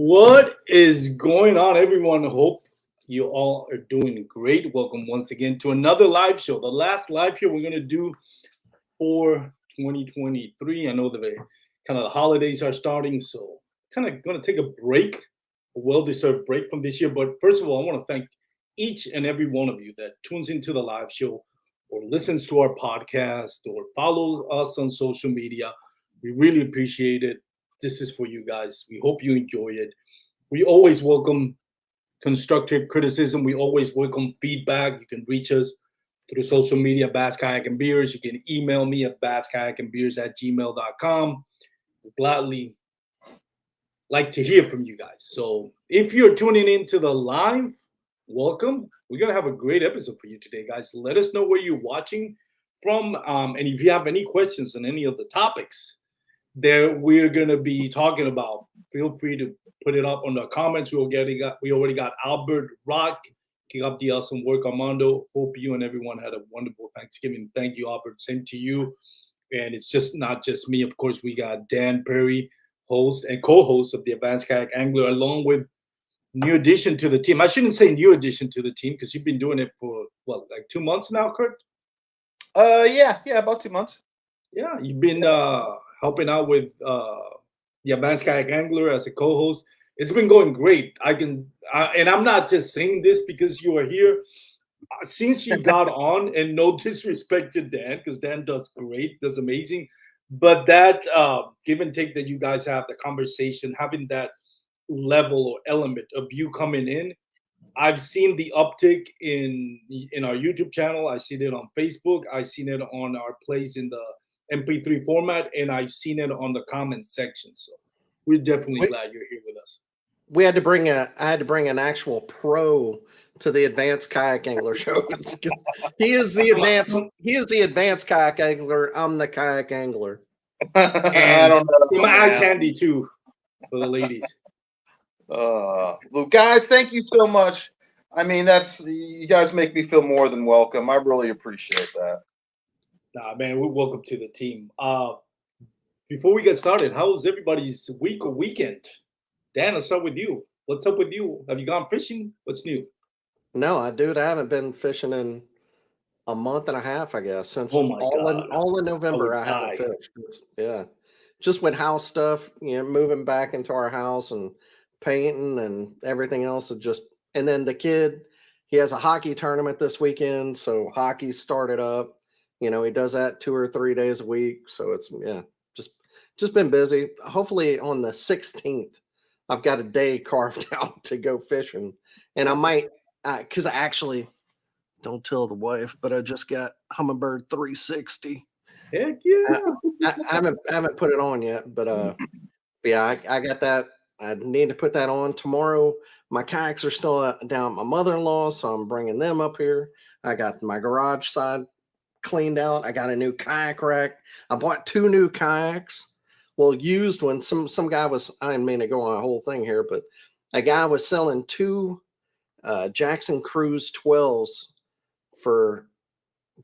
What is going on, everyone? Hope you all are doing great. Welcome once again to another live show. The last live show we're going to do for 2023. I know that kind of the holidays are starting, so kind of going to take a break, a well-deserved break from this year. But first of all, I want to thank each and every one of you that tunes into the live show or listens to our podcast or follows us on social media. We really appreciate it. This is for you guys. We hope you enjoy it. We always welcome constructive criticism. We always welcome feedback. You can reach us through social media, Bass Kayak and Beers. You can email me at basskayakandbeers@gmail.com. We gladly like to hear from you guys. So if you're tuning into the live, welcome. We're going to have a great episode for you today, guys. Let us know where you're watching from. And if you have any questions on any of the topics that we're going to be talking about, feel free to put it up on the comments. We already got Albert Rock. Keep up the awesome work, Armando. Hope you and everyone had a wonderful Thanksgiving. Thank you, Albert. Same to you. And it's just not just me. Of course, we got Dan Perry, host and co-host of the Advanced Kayak Angler, along with new addition to the team. I shouldn't say new addition to the team because you've been doing it for what, like 2 months now, Kurt? Yeah, about 2 months. Yeah, you've been helping out with the Advanced Kayak Angler as a co-host. It's been going great. And I'm not just saying this because you are here. Since you got on, and no disrespect to Dan, because Dan does great, does amazing, but that give and take that you guys have, the conversation, having that level or element of you coming in, I've seen the uptick in our YouTube channel. I've seen it on Facebook. I've seen it on our plays in the MP3 format, and I've seen it on the comments section. So we're definitely glad you're here with us. I had to bring an actual pro to the Advanced Kayak Angler show. He is the advanced kayak angler. I'm the kayak angler. And some eye candy too for the ladies. Well, guys, thank you so much. I mean, you guys make me feel more than welcome. I really appreciate that. Nah, man, we're welcome to the team. Before we get started, how's everybody's week or weekend? Dan, let's start with you. What's up with you? Have you gone fishing? What's new? No, I haven't been fishing in a month and a half, I guess, since all in November. I haven't fished. Yeah, just with house stuff, moving back into our house and painting and everything else. And then the kid, he has a hockey tournament this weekend, so hockey started up. He does that 2 or 3 days a week, so it's just been busy. Hopefully on the 16th. I've got a day carved out to go fishing, and I might, because I actually don't tell the wife, but I just got Humminbird 360. Heck yeah! I haven't put it on yet, but yeah, I got that. I need to put that on tomorrow. My kayaks are still down at my mother-in-law, so I'm bringing them up here. I got my garage side cleaned out. I got a new kayak rack. I bought 2 new kayaks. Well, used one. Some guy was, I didn't mean to go on a whole thing here, but a guy was selling 2 Jackson Cruise 12s for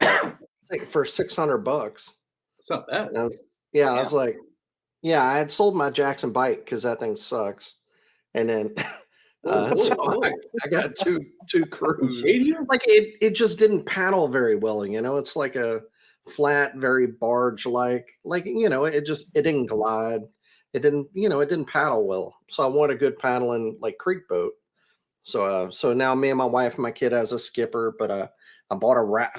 $600. It's not bad. I was like, yeah, I had sold my Jackson bike because that thing sucks, and then so I got two Cruise. Like it just didn't paddle very well. It's like a flat, very barge like it didn't glide. It didn't paddle well. So I want a good paddling like creek boat. So now me and my wife and my kid has a skipper, but I bought a rack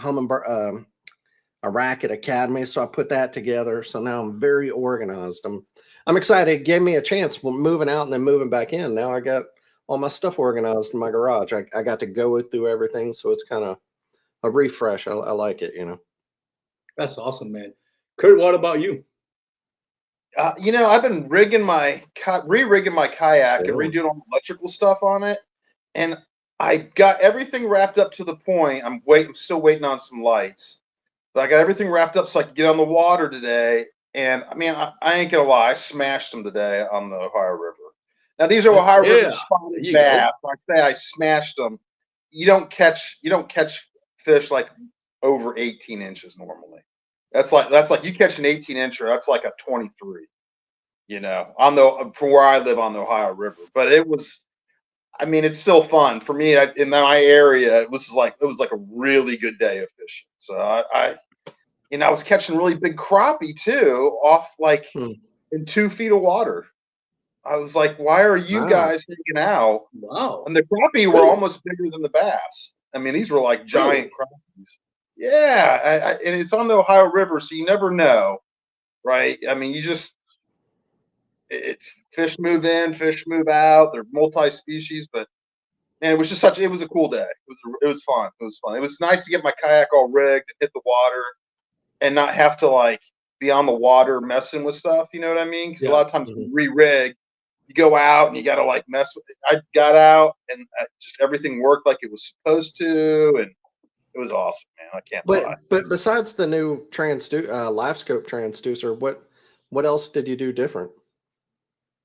at Academy, so I put that together. So now I'm very organized. I'm excited. It gave me a chance moving out and then moving back in. Now I got all my stuff organized in my garage. I got to go through everything, so it's kind of a refresh. I like it, That's awesome, man. Kurt, what about you? I've been re-rigging my kayak and redoing all the electrical stuff on it, and I got everything wrapped up to the point. I'm still waiting on some lights, but I got everything wrapped up so I could get on the water today. And I mean, I ain't gonna lie, I smashed them today on the Ohio River. Now these are Ohio River spotted bass. When I say I smashed them, you don't catch fish like over 18 inches normally. That's like you catch an 18 incher. That's like a 23. you know, from where I live on the Ohio River. But it was, I mean, it's still fun for me. In my area, it was like a really good day of fishing. So I was catching really big crappie too, off like in 2 feet of water. I was like, why are you guys hanging out? Wow. And the crappie were almost bigger than the bass. I mean, these were like giant crappies. Yeah, and it's on the Ohio River, so you never know, right? I mean, it's fish move in, fish move out. They're multi-species, but man, it was a cool day. It was fun. It was fun. It was nice to get my kayak all rigged and hit the water and not have to like be on the water messing with stuff. You know what I mean? Because a lot of times when you re-rig, you go out and you got to like mess with it. I got out and just everything worked like it was supposed to, and it was awesome, man. I can't lie. But besides the new live scope transducer, what else did you do different?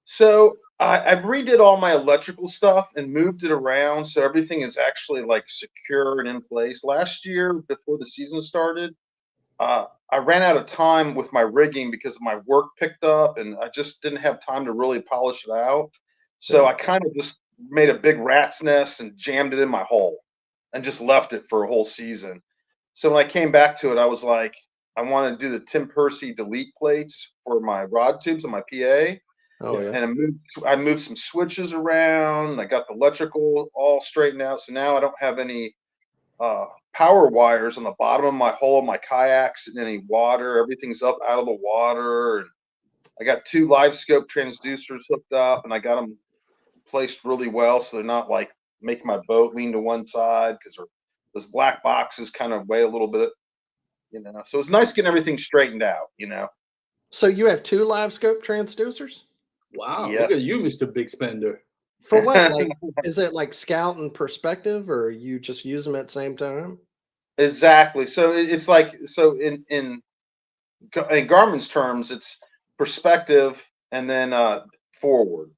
So I redid all my electrical stuff and moved it around so everything is actually like secure and in place. Last year, before the season started, I ran out of time with my rigging because my work picked up and I just didn't have time to really polish it out. So I kind of just made a big rat's nest and jammed it in my hole and just left it for a whole season. So when I came back to it, I was like, I want to do the Tim Percy delete plates for my rod tubes on my PA. Oh yeah. And I moved some switches around. I got the electrical all straightened out. So now I don't have any power wires on the bottom of my hull of my kayaks and any water. Everything's up out of the water. And I got 2 live scope transducers hooked up, and I got them placed really well so they're not like making my boat lean to one side because those black boxes kind of weigh a little bit, you know. So it's nice getting everything straightened out, you know. So you have 2 live scope transducers? Wow, look at you, Mr. Big Spender. For what? Like, is it like scout and perspective, or you just use them at the same time? Exactly. So it's like, so in Garmin's terms, it's perspective and then forward.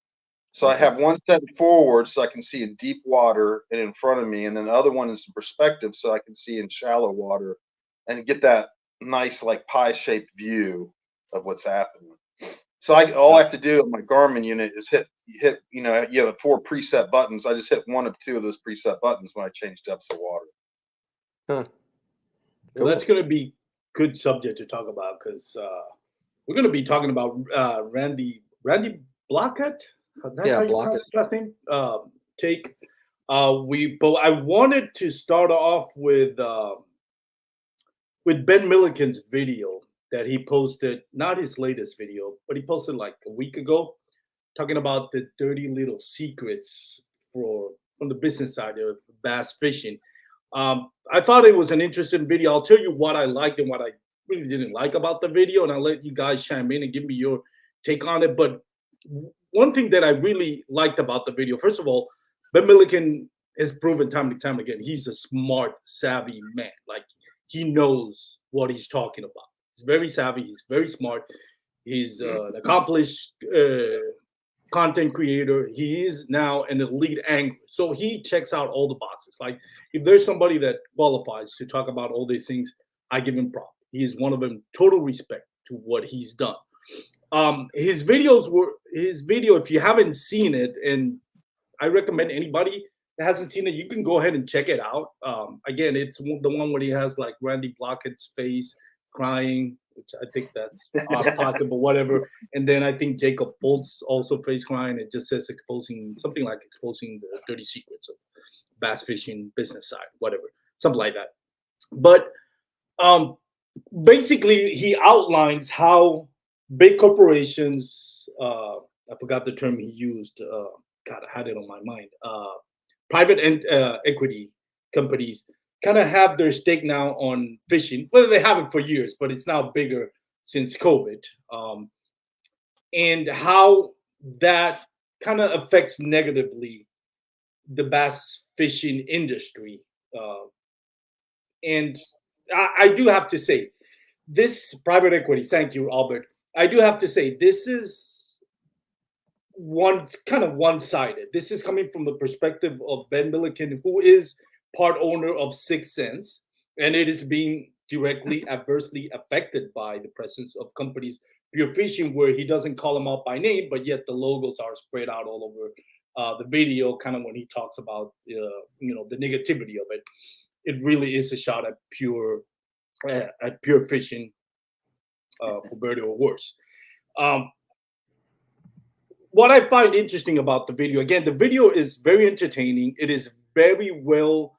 So I have one set forward so I can see in deep water and in front of me, and then the other one is perspective so I can see in shallow water and get that nice like pie-shaped view of what's happening. So all I have to do on my Garmin unit is hit, you know, you have 4 preset buttons. I just hit 1 of 2 of those preset buttons when I change depths of water. Huh. Well, that's going to be good subject to talk about because we're going to be talking about Randy Blockett. That's how you pronounce his last name. But I wanted to start off with Ben Milliken's video that he posted, not his latest video, but he posted like a week ago, talking about the dirty little secrets from the business side of bass fishing. I thought it was an interesting video. I'll tell you what I liked and what I really didn't like about the video, and I'll let you guys chime in and give me your take on it. But one thing that I really liked about the video, first of all, Ben Milliken has proven time and time again, he's a smart, savvy man. Like, he knows what he's talking about. He's very savvy. He's very smart. He's an accomplished content creator. He is now an elite angler. So he checks out all the boxes. Like, if there's somebody that qualifies to talk about all these things, I give him props. He is one of them. Total respect to what he's done. His video, if you haven't seen it, and I recommend anybody that hasn't seen it, you can go ahead and check it out. Again, it's the one where he has like Randy Blockett's face crying, which I think that's out of pocket, but whatever. And then I think Jacob Foltz also face crying. It just says exposing the dirty secrets of bass fishing business side, whatever, something like that. But basically, he outlines how big corporations, I forgot the term he used. God, I had it on my mind. Private equity companies kind of have their stake now on fishing. Well, they have it for years, but it's now bigger since COVID. And how that kind of affects negatively the bass fishing industry. And I do have to say, this private equity, thank you, Albert. I do have to say, this is one-sided. This is coming from the perspective of Ben Milliken, who is part owner of 6 Sense, and it is being directly adversely affected by the presence of companies Pure Fishing, where he doesn't call them out by name, but yet the logos are spread out all over the video. Kind of when he talks about the negativity of it, it really is a shot at Pure Fishing, for better or worse. What I find interesting about the video, again, the video is very entertaining. It is very well,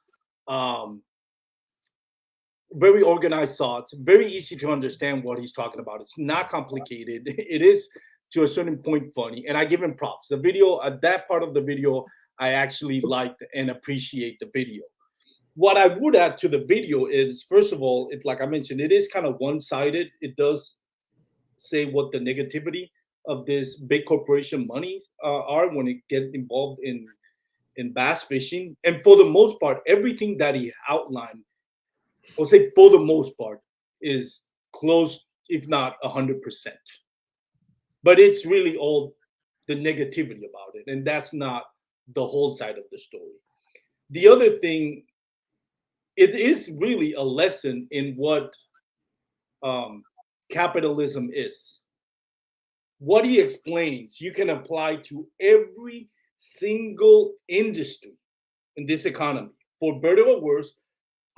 very organized thoughts, very easy to understand what he's talking about. It's not complicated. It is to a certain point funny, and I give him props. The video, at that part of the video, I actually liked and appreciate the video. What I would add to the video is, first of all, it's like I mentioned, it is kind of one-sided. It does say what the negativity of this big corporation money are when it get involved in bass fishing. And for the most part, everything that he outlined, I'll say for the most part, is close, if not 100%. But it's really all the negativity about it, and that's not the whole side of the story. The other thing, it is really a lesson in what capitalism is. What he explains, you can apply to every single industry in this economy. For better or worse,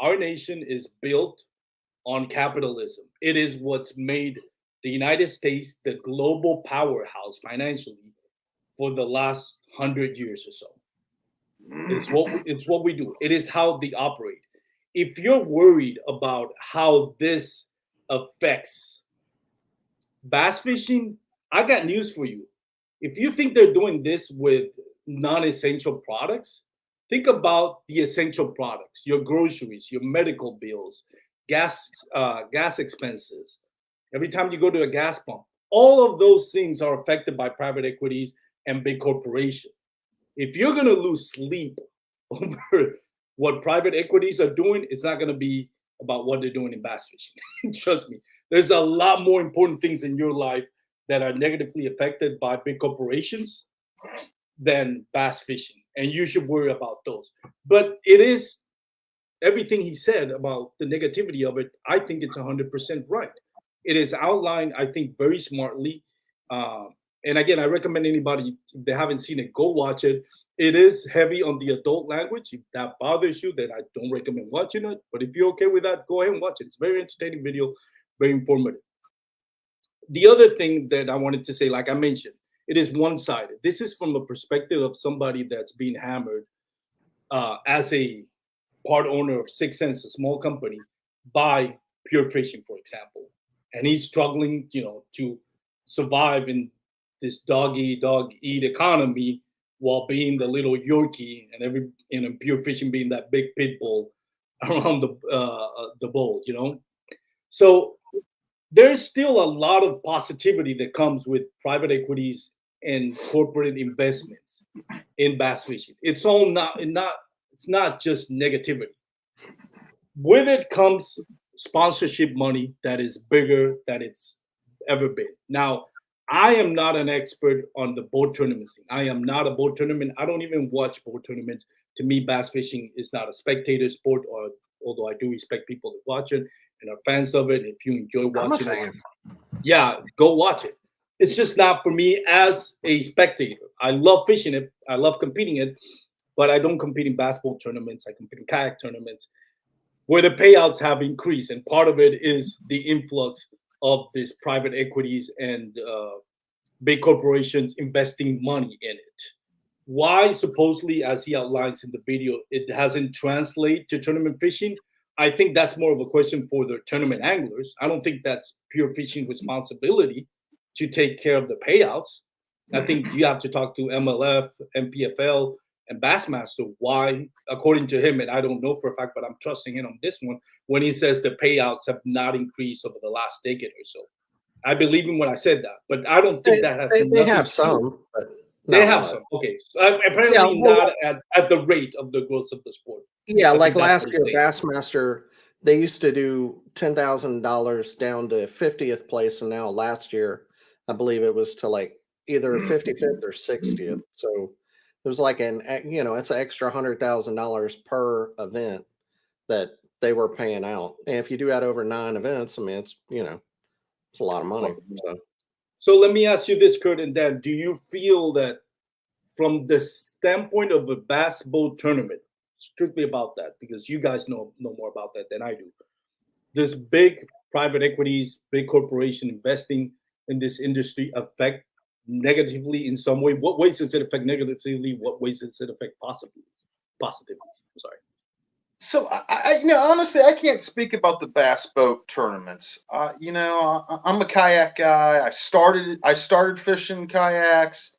our nation is built on capitalism. It is what's made the United States the global powerhouse financially for the last 100 years or so. It's what we do. It is how they operate. If you're worried about how this affects bass fishing, I got news for you. If you think they're doing this with non-essential products, think about the essential products: your groceries, your medical bills, gas expenses. Every time you go to a gas pump, all of those things are affected by private equities and big corporations. If you're going to lose sleep over what private equities are doing, it's not going to be about what they're doing in bass fishing. Trust me, there's a lot more important things in your life that are negatively affected by big corporations than bass fishing, and you should worry about those. But it is everything he said about the negativity of it. I think it's 100% right. It is outlined, I think, very smartly. And again, I recommend anybody, if they haven't seen it, go watch it. It is heavy on the adult language. If that bothers you, then I don't recommend watching it. But if you're okay with that, go ahead and watch it. It's a very entertaining video, very informative. The other thing that I wanted to say, like I mentioned, it is one-sided. This is from a perspective of somebody that's being hammered as a part owner of 6 Cents, a small company, by Pure Fishing, for example. And he's struggling, to survive in this dog eat economy while being the little Yorkie and Pure Fishing being that big pit bull around the bowl, So there's still a lot of positivity that comes with private equities and corporate investments in bass fishing. It's not just negativity. With it comes sponsorship money that is bigger than it's ever been. Now, I am not an expert on the boat tournaments. I am not a boat tournament. I don't even watch boat tournaments. To me, bass fishing is not a spectator sport, although I do respect people that watch it and are fans of it. If you enjoy watching it, yeah, go watch it. It's just not for me as a spectator. I love fishing it. I love competing it, but I don't compete in basketball tournaments. I compete in kayak tournaments where the payouts have increased. And part of it is the influx of these private equities and big corporations investing money in it. Why, supposedly, as he outlines in the video, it hasn't translated to tournament fishing, I think that's more of a question for the tournament anglers. I don't think that's Pure Fishing responsibility to take care of the payouts. I think you have to talk to MLF, MPFL, and Bassmaster why, according to him, and I don't know for a fact, but I'm trusting him on this one, when he says the payouts have not increased over the last decade or so. I believe him when I said that, but I don't think that has they have some, but they have some. Okay, so apparently not at the rate of the growth of the sport. Yeah, like last year, Bassmaster, they used to do $10,000 down to 50th place, and now last year, I believe it was to like either 55th or 60th. So it was like it's an extra $100,000 per event that they were paying out. And if you do that over 9 events, I mean, it's a lot of money. So So let me ask you this, Kurt and Dan. Do you feel that from the standpoint of a bass boat tournament, strictly about that, because you guys know more about that than I do, does big private equities, big corporation investing in this industry affect negatively in some way? What ways does it affect negatively? What ways does it affect positively? I'm sorry. So honestly, I can't speak about the bass boat tournaments. I'm a kayak guy. I started fishing kayaks.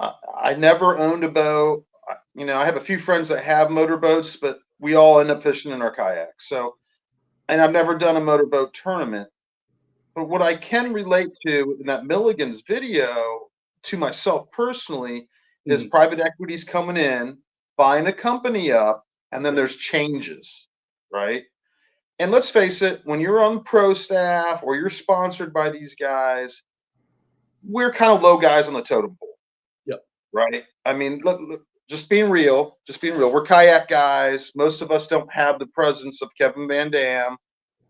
I never owned a boat. I have a few friends that have motorboats, but we all end up fishing in our kayaks. So, and I've never done a motorboat tournament. But what I can relate to in that Milligan's video to myself personally is private equities coming in, buying a company up, and then there's changes, right? And let's face it, when you're on pro staff or you're sponsored by these guys, we're kind of low guys on the totem pole. Yep. Right? I mean, look, just being real. We're kayak guys. Most of us don't have the presence of Kevin Van Dam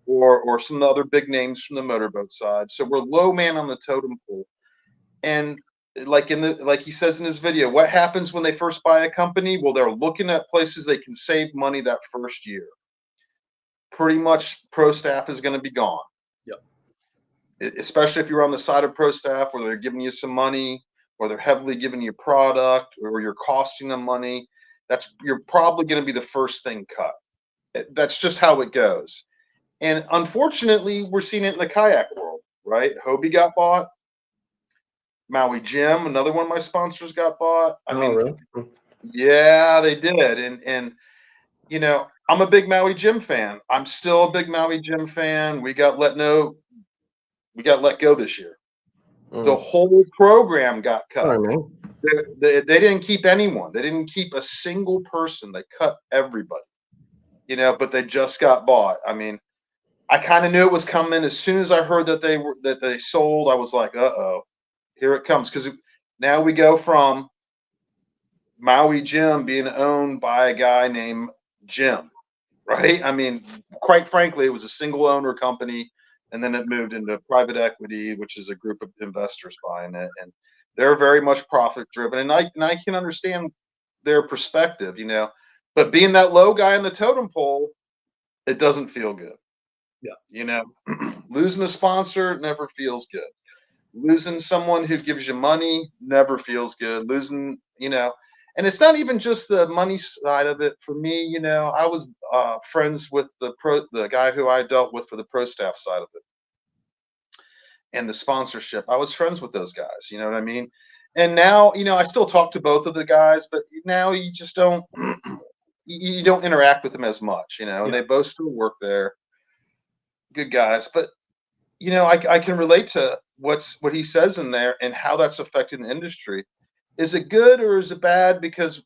or some of the other big names from the motorboat side. So we're low man on the totem pole. And like he says in his video, what happens when they first buy a company? Well, they're looking at places they can save money that first year. Pretty much pro staff is going to be gone. Yep. Especially if you're on the side of pro staff where they're giving you some money, or they're heavily giving you product, or you're costing them money. You're probably going to be the first thing cut. That's just how it goes. And unfortunately, we're seeing it in the kayak world, right? Hobie got bought. Maui Jim, another one of my sponsors, got bought. I mean, really? Yeah, they did. And I'm a big Maui Jim fan. I'm still a big Maui Jim fan. We got let go this year. The whole program got cut. Sorry, man. They didn't keep anyone. They didn't keep a single person. They cut everybody. But they just got bought. I mean, I kind of knew it was coming. As soon as I heard that they sold, I was like, uh-oh, here it comes. Because now we go from Maui Jim being owned by a guy named Jim, right? I mean, quite frankly, it was a single owner company, and then it moved into private equity, which is a group of investors buying it, and they're very much profit driven. And I can understand their perspective, but being that low guy on the totem pole, it doesn't feel good. Yeah. Losing a sponsor never feels good. Losing someone who gives you money never feels good. Losing, and it's not even just the money side of it. For me, I was friends with the guy who I dealt with for the pro staff side of it and the sponsorship. I was friends with those guys. You know what I mean? And now, I still talk to both of the guys, but now you just don't. You don't interact with them as much, and they both still work there. Good guys, but I can relate to what he says in there and how that's affecting the industry. Is it good or is it bad? Because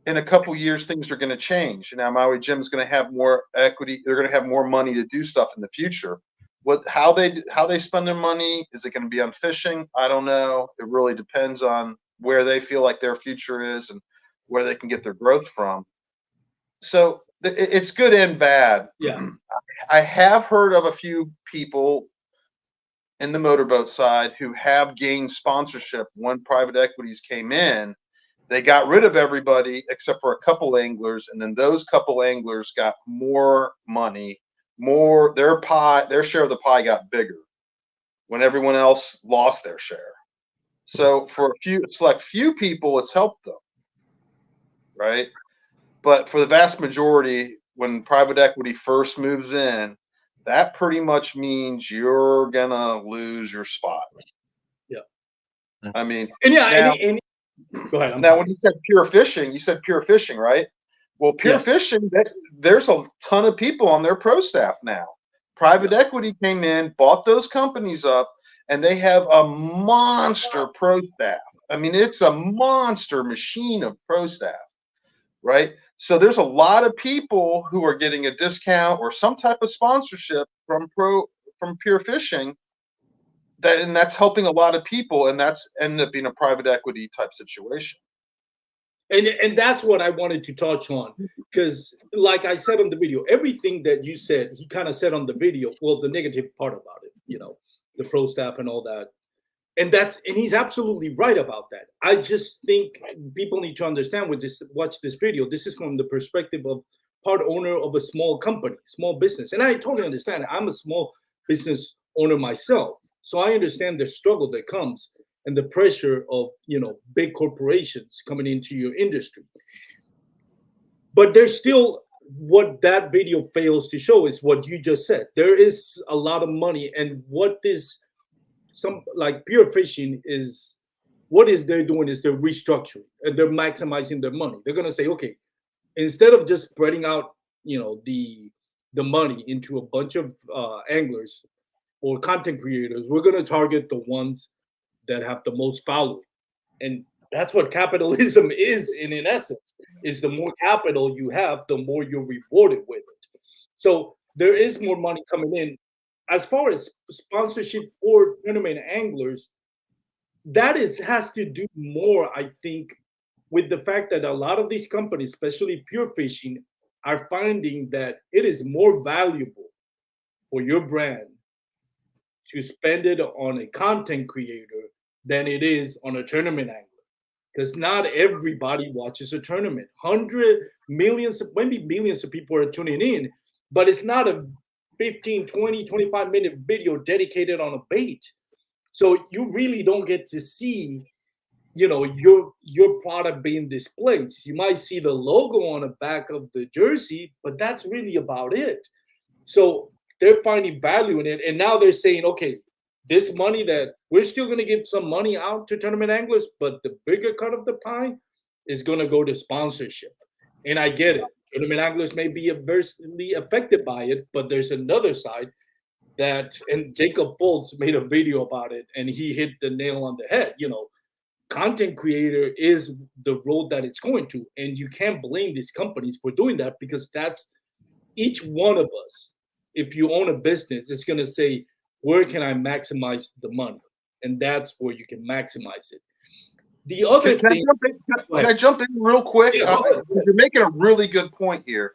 in a couple years things are going to change. Now Maui Jim's going to have more equity. They're going to have more money to do stuff in the future. How they spend their money? Is it going to be on fishing? I don't know. It really depends on where they feel like their future is and where they can get their growth from. So it's good and bad. Yeah. I have heard of a few people in the motorboat side who have gained sponsorship when private equities came in. They got rid of everybody except for a couple anglers, and then those couple anglers got more money, their share of the pie got bigger when everyone else lost their share. So for a select few people, it's helped them, right? But for the vast majority, when private equity first moves in, that pretty much means you're gonna lose your spot. Yeah. I mean, go ahead. Now, when you said pure fishing, right? Well, pure fishing, there's a ton of people on their pro staff now. Private equity came in, bought those companies up, and they have a monster pro staff. I mean, it's a monster machine of pro staff, right? So there's a lot of people who are getting a discount or some type of sponsorship from pure fishing. And that's helping a lot of people, and that's ended up being a private equity type situation. And that's what I wanted to touch on, because like I said on the video, everything that you said, he kind of said on the video, well, the negative part about it, the pro staff and all that. and he's absolutely right about that. I just think people need to understand with this, watch this video. This is from the perspective of part owner of a small company, small business, and I totally understand. I'm a small business owner myself, so I understand the struggle that comes and the pressure of big corporations coming into your industry. But there's still, what that video fails to show is what you just said. There is a lot of money, and what this, some like pure fishing is, what is they're doing is they're restructuring and they're maximizing their money. They're gonna say, okay, instead of just spreading out, the money into a bunch of anglers or content creators, we're gonna target the ones that have the most following, and that's what capitalism is in essence. Is the more capital you have, the more you're rewarded with it. So there is more money coming in. As far as sponsorship for tournament anglers, that has to do more, I think, with the fact that a lot of these companies, especially pure fishing, are finding that it is more valuable for your brand to spend it on a content creator than it is on a tournament angler. Because not everybody watches a tournament. 100 millions, maybe millions of people are tuning in, but it's not a 15, 20, 25-minute video dedicated on a bait. So you really don't get to see, your product being displayed. You might see the logo on the back of the jersey, but that's really about it. So they're finding value in it, and now they're saying, okay, this money, that we're still going to give some money out to tournament anglers, but the bigger cut of the pie is going to go to sponsorship. And I get it. Tournament anglers may be adversely affected by it, but there's another side that, and Jacob Foltz made a video about it, and he hit the nail on the head. Content creator is the road that it's going to, and you can't blame these companies for doing that, because that's each one of us. If you own a business, it's going to say, where can I maximize the money? And that's where you can maximize it. The other thing, can I jump in real quick? Yeah, you're making a really good point here.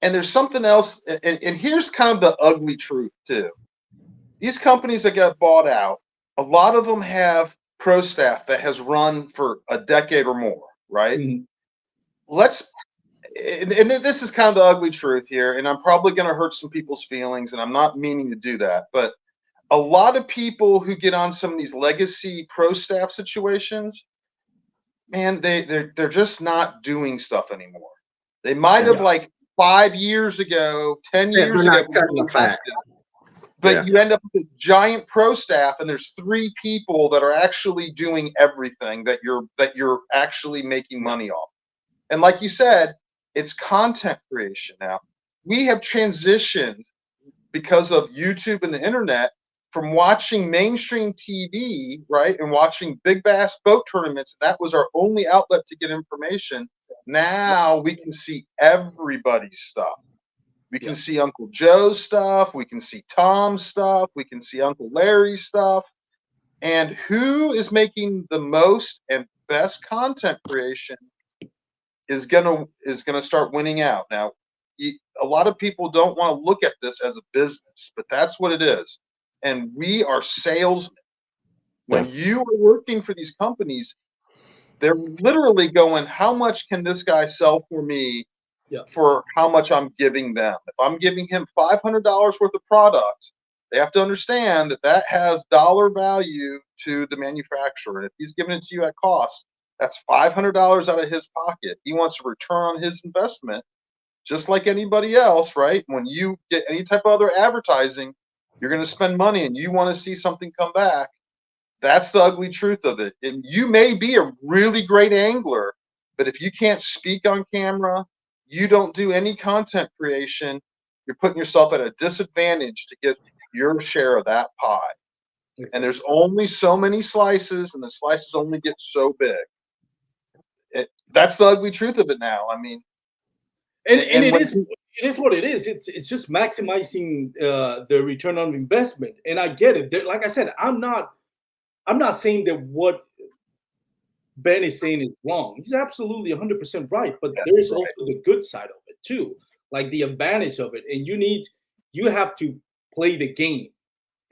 And there's something else, and here's kind of the ugly truth too. These companies that got bought out, a lot of them have pro staff that has run for a decade or more, right? Mm-hmm. And this is kind of the ugly truth here, and I'm probably going to hurt some people's feelings, and I'm not meaning to do that, but a lot of people who get on some of these legacy pro staff situations, man, they're just not doing stuff anymore. They might have like 5 years ago, 10 years ago, but you end up with this giant pro staff, and there's 3 people that are actually doing everything that you're actually making money off. And like you said, it's content creation now. We have transitioned, because of YouTube and the internet, from watching mainstream TV, right, and watching big bass boat tournaments. That was our only outlet to get information. Now we can see everybody's stuff. We can see Uncle Joe's stuff. We can see Tom's stuff. We can see Uncle Larry's stuff. And who is making the most and best content creation is gonna start winning out. Now, a lot of people don't want to look at this as a business, but that's what it is. And we are salesmen. When you are working for these companies, they're literally going, how much can this guy sell for me for how much I'm giving them? If I'm giving him $500 worth of product, they have to understand that that has dollar value to the manufacturer. And if he's giving it to you at cost, that's $500 out of his pocket. He wants a return on his investment, just like anybody else, right? When you get any type of other advertising, you're going to spend money and you want to see something come back. That's the ugly truth of it. And you may be a really great angler, but if you can't speak on camera, you don't do any content creation, you're putting yourself at a disadvantage to get your share of that pie. And there's only so many slices, and the slices only get so big. That's the ugly truth of it now. I mean, and it is what it is. It's just maximizing the return on investment. And I get it. Like I said, I'm not saying that what Ben is saying is wrong. He's absolutely 100% right. But there's also the good side of it too, like the advantage of it. And you have to play the game.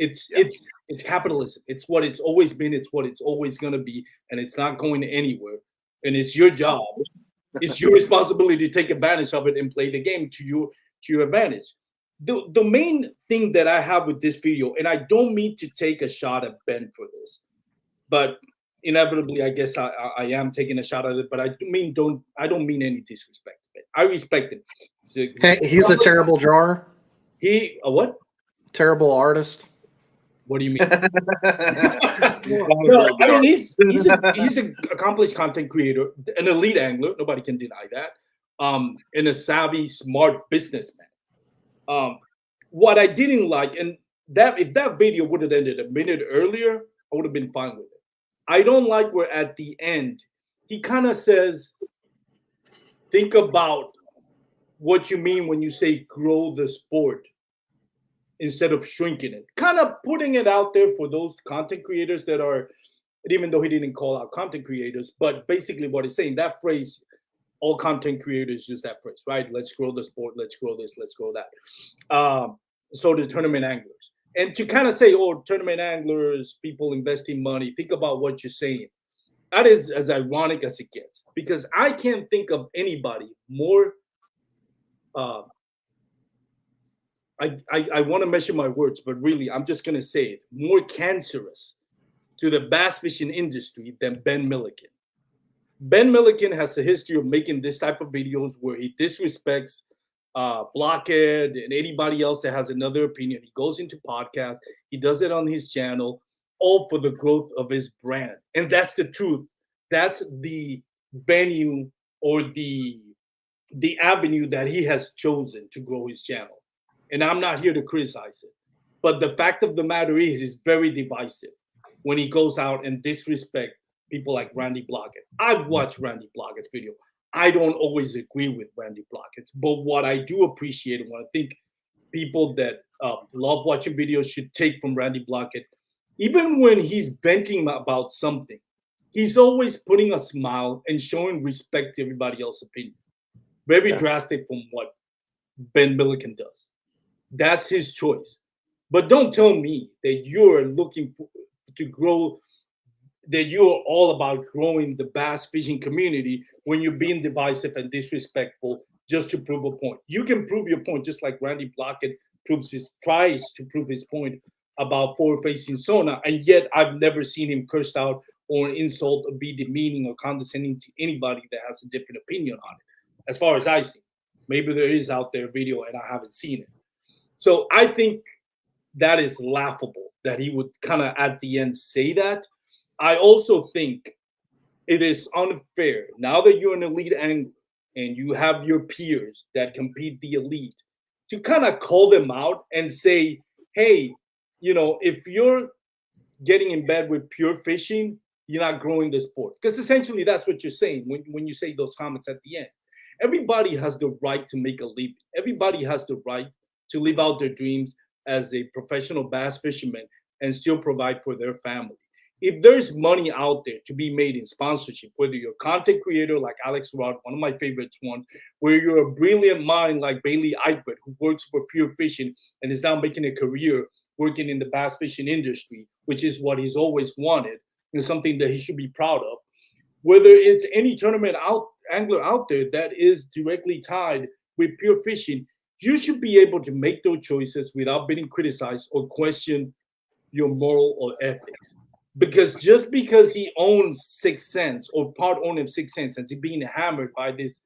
It's capitalism. It's what it's always been. It's what it's always going to be, and it's not going anywhere. And it's your job. It's your responsibility to take advantage of it and play the game to your advantage. The main thing that I have with this video, and I don't mean to take a shot at Ben for this, but inevitably, I guess I am taking a shot at it. But I don't mean any disrespect. I respect him. He's a terrible drawer. He a what? Terrible artist. What do you mean? No, I mean he's an accomplished content creator, an elite angler. Nobody can deny that. And a savvy, smart businessman. What I didn't like, and that if that video would have ended a minute earlier, I would have been fine with it. I don't like where at the end he kind of says, "Think about what you mean when you say grow the sport instead of shrinking it." Kind of putting it out there for those content creators that are, even though he didn't call out content creators, but basically what he's saying, that phrase, all content creators use that phrase, right? Let's grow the sport, let's grow this, let's grow that. So the tournament anglers. And to kind of say, oh, tournament anglers, people investing money, think about what you're saying. That is as ironic as it gets, because I can't think of anybody more I want to measure my words, but really, I'm just going to say it, more cancerous to the bass fishing industry than Ben Milliken. Ben Milliken has a history of making this type of videos where he disrespects Blockhead and anybody else that has another opinion. He goes into podcasts. He does it on his channel, all for the growth of his brand. And that's the truth. That's the venue or the avenue that he has chosen to grow his channel. And I'm not here to criticize it. But the fact of the matter is, it's very divisive when he goes out and disrespect people like Randy Blockett. I've watched Randy Blockett's video. I don't always agree with Randy Blockett, but what I do appreciate and what I think people that love watching videos should take from Randy Blockett, even when he's venting about something, he's always putting a smile and showing respect to everybody else's opinion. Very drastic from what Ben Milliken does. That's his choice. But don't tell me that you're looking to grow, that you're all about growing the bass fishing community when you're being divisive and disrespectful just to prove a point. You can prove your point just like Randy Blockett tries to prove his point about forward-facing sonar, and yet I've never seen him cursed out or insult or be demeaning or condescending to anybody that has a different opinion on it, as far as I see. Maybe there is out there a video and I haven't seen it. So I think that is laughable that he would kind of at the end say that. I also think it is unfair now that you're an elite angler and you have your peers that compete the elite to kind of call them out and say, hey, if you're getting in bed with pure fishing, you're not growing the sport. Because essentially that's what you're saying when you say those comments at the end. Everybody has the right to make a living. Everybody has the right to live out their dreams as a professional bass fisherman and still provide for their family. If there's money out there to be made in sponsorship, whether you're a content creator like Alex Rod, one of my favorites ones, where you're a brilliant mind like Bailey Egbert, who works for Pure Fishing and is now making a career working in the bass fishing industry, which is what he's always wanted and something that he should be proud of. Whether it's any tournament angler out there that is directly tied with Pure Fishing, you should be able to make those choices without being criticized or question your moral or ethics. Because just because he owns 6 cents or part owner of 6 cents and he's being hammered by this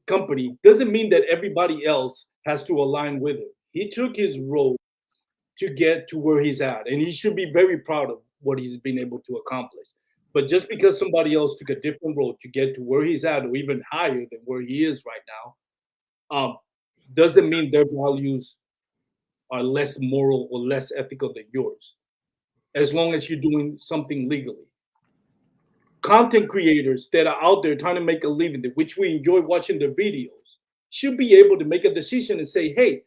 company doesn't mean that everybody else has to align with it. He took his road to get to where he's at, and he should be very proud of what he's been able to accomplish. But just because somebody else took a different road to get to where he's at or even higher than where he is right now, doesn't mean their values are less moral or less ethical than yours, as long as you're doing something legally. Content creators that are out there trying to make a living, which we enjoy watching their videos, should be able to make a decision and say, hey,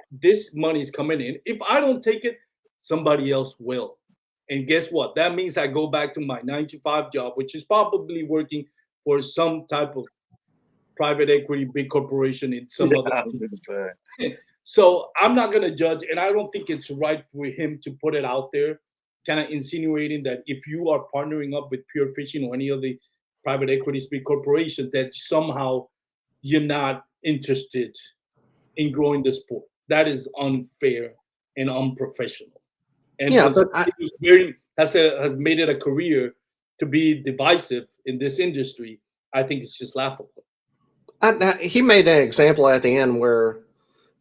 this money's coming in. If I don't take it, somebody else will. And guess what? That means I go back to my 9-to-5 job, which is probably working for some type of private equity, big corporation in some other industry. So I'm not gonna judge, and I don't think it's right for him to put it out there, kind of insinuating that if you are partnering up with Pure Fishing or any of the private equity big corporations, that somehow you're not interested in growing the sport. That is unfair and unprofessional. And Yeah, from but somebody who's very has made it a career to be divisive in this industry, I think it's just laughable. he made an example at the end where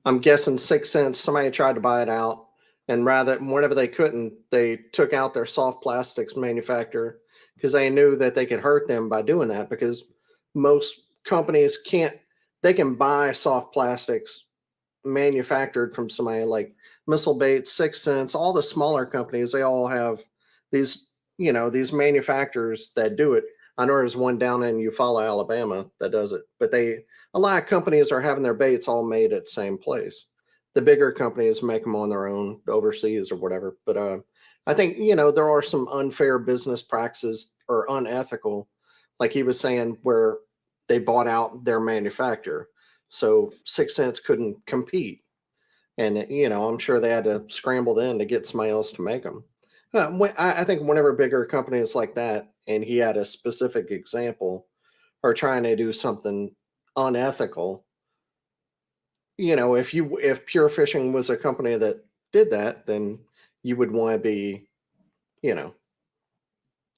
I'm guessing 6 cents. Somebody tried to buy it out, and whenever they couldn't, they took out their soft plastics manufacturer because they knew that they could hurt them by doing that. Because most companies can't, they can buy soft plastics manufactured from somebody like Missile Bait, 6 cents. All the smaller companies, they all have these, these manufacturers that do it. I know there's one down in Eufaula, Alabama that does it, but a lot of companies are having their baits all made at the same place. The bigger companies make them on their own overseas or whatever. But I think, there are some unfair business practices or unethical, like he was saying, where they bought out their manufacturer. So 6 cents couldn't compete. And, I'm sure they had to scramble then to get somebody else to make them. I think whenever bigger companies like that, and he had a specific example, are trying to do something unethical, if Pure Fishing was a company that did that, then you would want to be,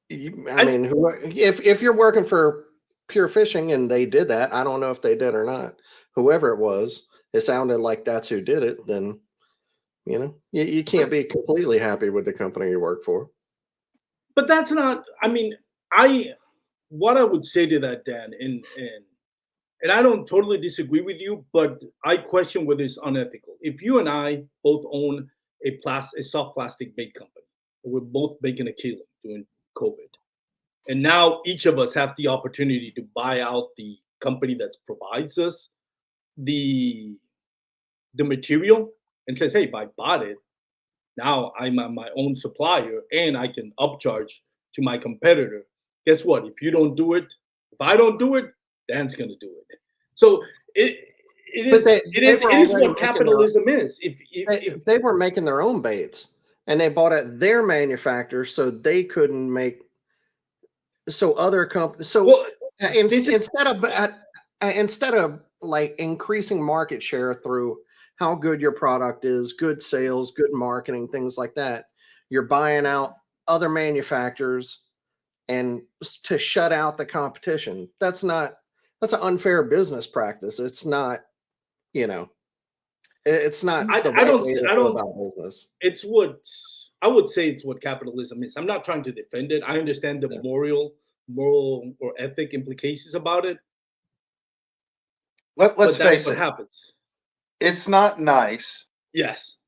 if you're working for Pure Fishing and they did that, I don't know if they did or not. Whoever it was, it sounded like that's who did it. Then, you can't be completely happy with the company you work for. But that's not. I mean, what I would say to that, Dan, and I don't totally disagree with you, but I question whether it's unethical. If you and I both own a soft plastic bait company, we're both making a kilo during COVID, and now each of us have the opportunity to buy out the company that provides us the material and says, "Hey, if I bought it, now I'm my own supplier and I can upcharge to my competitor." Guess what? If you don't do it, if I don't do it, Dan's going to do it. So it is what capitalism is. If they were making their own baits and they bought it their manufacturer, so they couldn't make. So other companies. So well, instead of like increasing market share through how good your product is, good sales, good marketing, things like that, you're buying out other manufacturers and to shut out the competition. That's an unfair business practice. It's not, it's not the right way to go about business. It's what I would say. It's what capitalism is. I'm not trying to defend it. I understand the moral or ethic implications about it. Let's face what happens. It's not nice. Yes.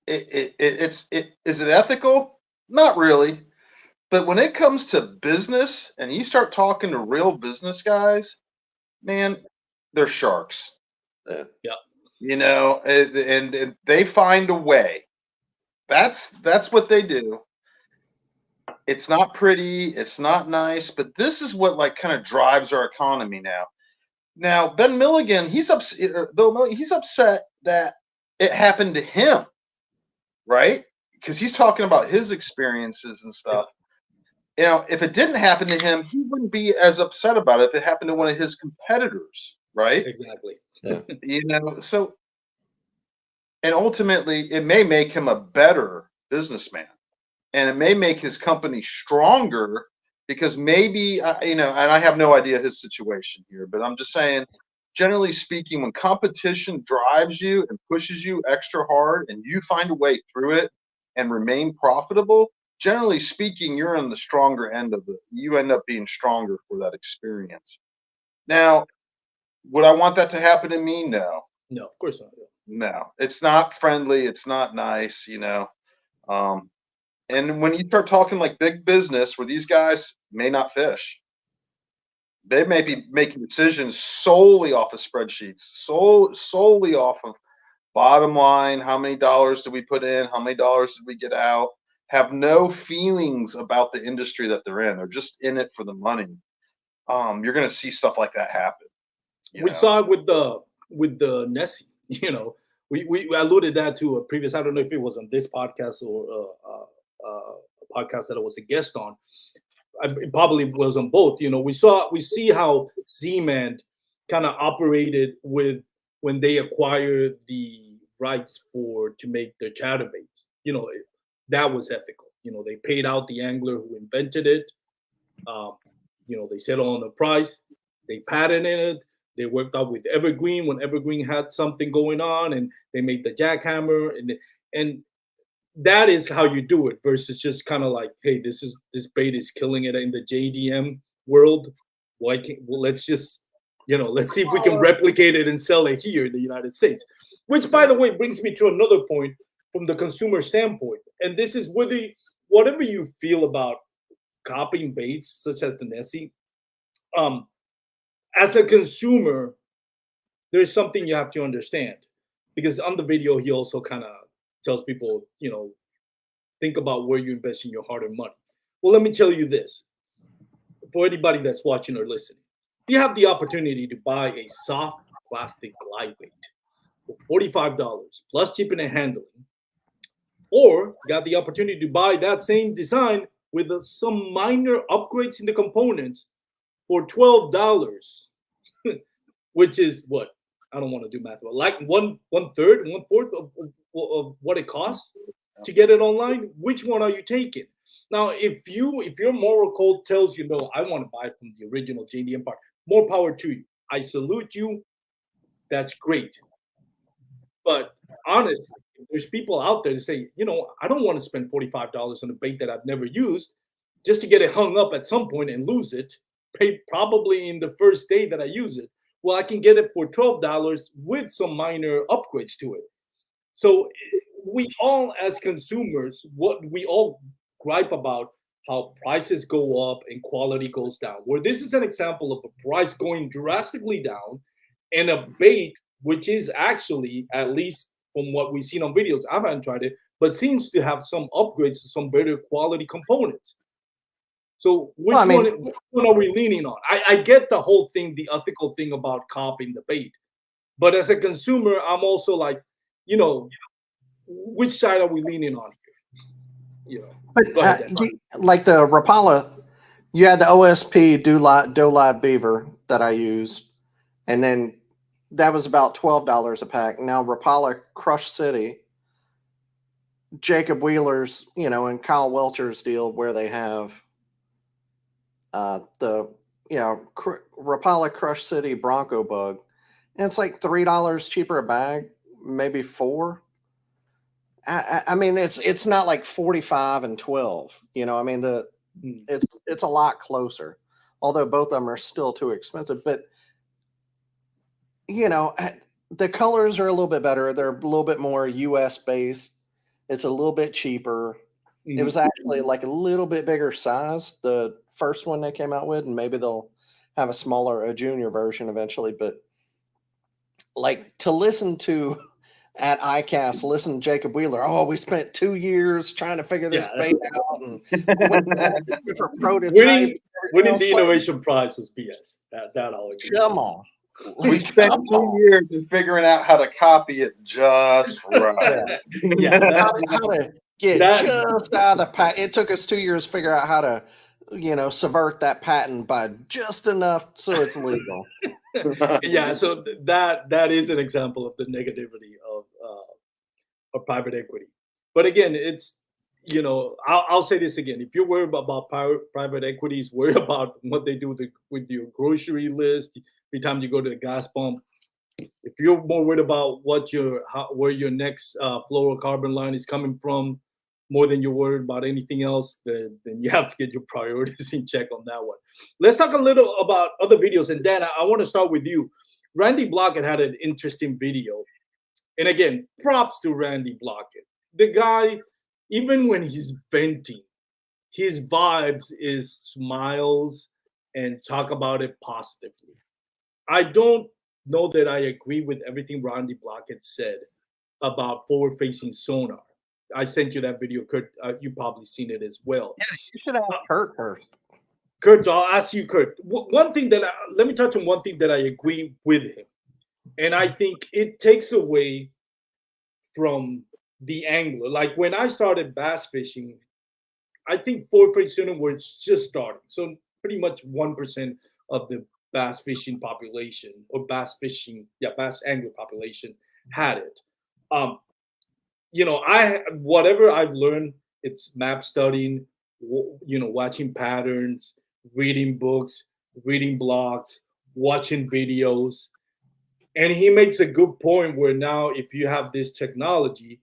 Is it ethical? Not really. But when it comes to business and you start talking to real business guys, man, they're sharks. Yeah. And they find a way. That's what they do. It's not pretty, it's not nice, but this is what like kind of drives our economy now. Now, Ben Milligan, he's upset that it happened to him, right? Because he's talking about his experiences and stuff. If it didn't happen to him, he wouldn't be as upset about it if it happened to one of his competitors, right? Exactly. Yeah. So, and ultimately, it may make him a better businessman, and it may make his company stronger because maybe, and I have no idea his situation here, but I'm just saying, generally speaking, when competition drives you and pushes you extra hard and you find a way through it and remain profitable, generally speaking, you're on the stronger end of it. You end up being stronger for that experience. Now, would I want that to happen to me? No. No, of course not. No, it's not friendly. It's not nice, and when you start talking like big business where these guys may not fish, they may be making decisions solely off of spreadsheets, solely off of bottom line. How many dollars do we put in? How many dollars did we get out? Have no feelings about the industry that they're in. They're just in it for the money. You're going to see stuff like that happen. We saw it with the Nessie, we alluded that to a previous. I don't know if it was on this podcast or a podcast that I was a guest on. It probably was on both. We see how Z-Man kind of operated with when they acquired the rights to make the chatterbaits. That was ethical. They paid out the angler who invented it. They settled on the price. They patented it. They worked out with Evergreen when Evergreen had something going on, and they made the jackhammer, and that is how you do it versus just kind of like, hey, this bait is killing it in the JDM world. Let's just let's see if we can replicate it and sell it here in the United States. Which, by the way, brings me to another point from the consumer standpoint, and this is whatever you feel about copying baits such as the Nessie. As a consumer, there's something you have to understand, because on the video he also kind of tells people, think about where you invest in your hard-earned money. Well, let me tell you this. For anybody that's watching or listening, you have the opportunity to buy a soft plastic glide bait for $45 plus shipping and handling, or you got the opportunity to buy that same design with some minor upgrades in the components for $12, which is what? I don't want to do math, but like one third, 1/4 of what it costs to get it online. Which one are you taking? Now, if your moral code tells you no, I want to buy from the original JDM part, more power to you. I salute you. That's great. But honestly, there's people out there that say, I don't want to spend $45 on a bait that I've never used just to get it hung up at some point and lose it, pay probably in the first day that I use it. Well, I can get it for $12 with some minor upgrades to it. So we all, as consumers, we all gripe about how prices go up and quality goes down. Where this is an example of a price going drastically down and a bait, which is actually, at least from what we've seen on videos, I haven't tried it, but seems to have some upgrades to some better quality components. So which one are we leaning on? I get the whole thing, the ethical thing about copying the bait. But as a consumer, I'm also like, which side are we leaning on here? But like the Rapala, you had the OSP Dolide Beaver that I use, and then that was about $12 a pack. Now Rapala Crush City, Jacob Wheeler's, and Kyle Welcher's deal where they have Rapala Crush City Bronco Bug, and it's like $3 cheaper a bag, maybe $4. I mean, it's not like 45 and 12. It's a lot closer. Although both of them are still too expensive, but the colors are a little bit better. They're a little bit more US based. It's a little bit cheaper. Mm-hmm. It was actually like a little bit bigger size, the first one they came out with, and maybe they'll have a junior version eventually. But like to listen to at ICAST, listen to Jacob Wheeler. Oh, we spent 2 years trying to figure this bait out and different prototypes. Winning the innovation prize was BS. That I'll agree. Come on. We spent 2 years in figuring out how to copy it just right. How to get just out of the patent. It took us 2 years to figure out how to, subvert that patent by just enough so it's legal. So that is an example of the negativity of private equity. But again, it's I'll say this again: if you're worried about private equities, worry about what they do with your grocery list every time you go to the gas pump. If you're more worried about where your next fluorocarbon line is coming from, more than you're worried about anything else, then you have to get your priorities in check on that one. Let's talk a little about other videos. And Dan, I want to start with you. Randy Blockett had an interesting video. And again, props to Randy Blockett. The guy, even when he's venting, his vibes is smiles and talk about it positively. I don't know that I agree with everything Randy Blockett said about forward-facing sonar. I sent you that video, Kurt. You've probably seen it as well. Yeah, you should have Kurt first. Kurt, I'll ask you, Kurt. Let me touch on one thing that I agree with him. And I think it takes away from the angler. Like when I started bass fishing, I think forward-facing sonar was just starting. So pretty much 1% of the bass fishing population or bass angler population had it. Um, whatever I've learned, it's map studying, watching patterns, reading books, reading blogs, watching videos. And he makes a good point where now if you have this technology,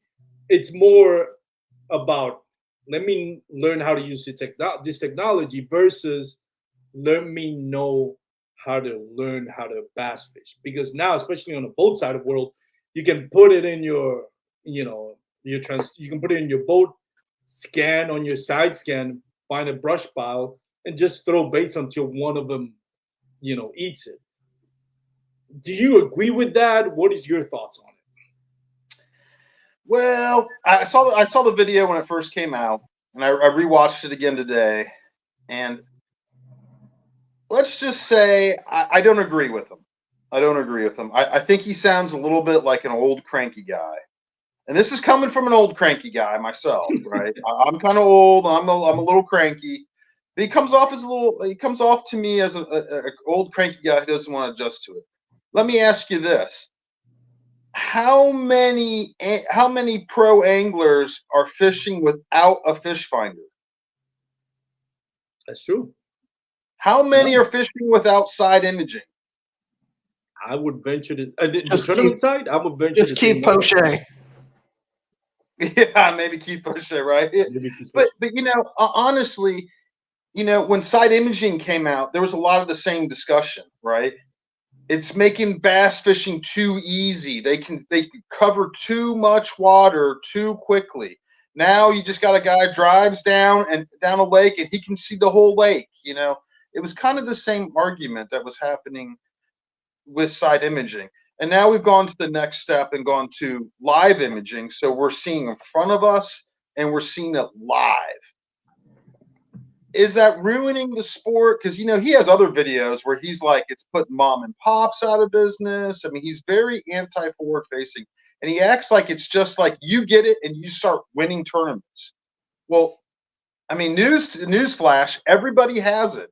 it's more about let me learn how to use this technology versus let me know how to learn how to bass fish. Because now, especially on the boat side of the world, you can put it in your, you can put it in your boat, scan on your side scan, find a brush pile, and just throw baits until one of them, eats it. Do you agree with that? What is your thoughts on it? Well, I saw the video when it first came out, and I rewatched it again today. And let's just say I don't agree with him. I think he sounds a little bit like an old cranky guy. And this is coming from an old cranky guy myself, right? I'm kind of old. I'm a little cranky. But he comes off to me as an old cranky guy who doesn't want to adjust to it. Let me ask you this. How many pro anglers are fishing without a fish finder? That's true. How many are fishing without side imaging? I would venture to the tournament side. I would venture just keep Poche. Yeah, maybe keep Poche, right? But honestly, when side imaging came out, there was a lot of the same discussion, right? It's making bass fishing too easy. They can cover too much water too quickly. Now you just got a guy drives down a lake and he can see the whole lake. It was kind of the same argument that was happening with side imaging. And now we've gone to the next step and gone to live imaging. So we're seeing in front of us and we're seeing it live. Is that ruining the sport? Because, he has other videos where he's like, it's putting mom and pops out of business. I mean, he's very anti-forward facing. And he acts like it's just like you get it and you start winning tournaments. Well, I mean, newsflash, everybody has it.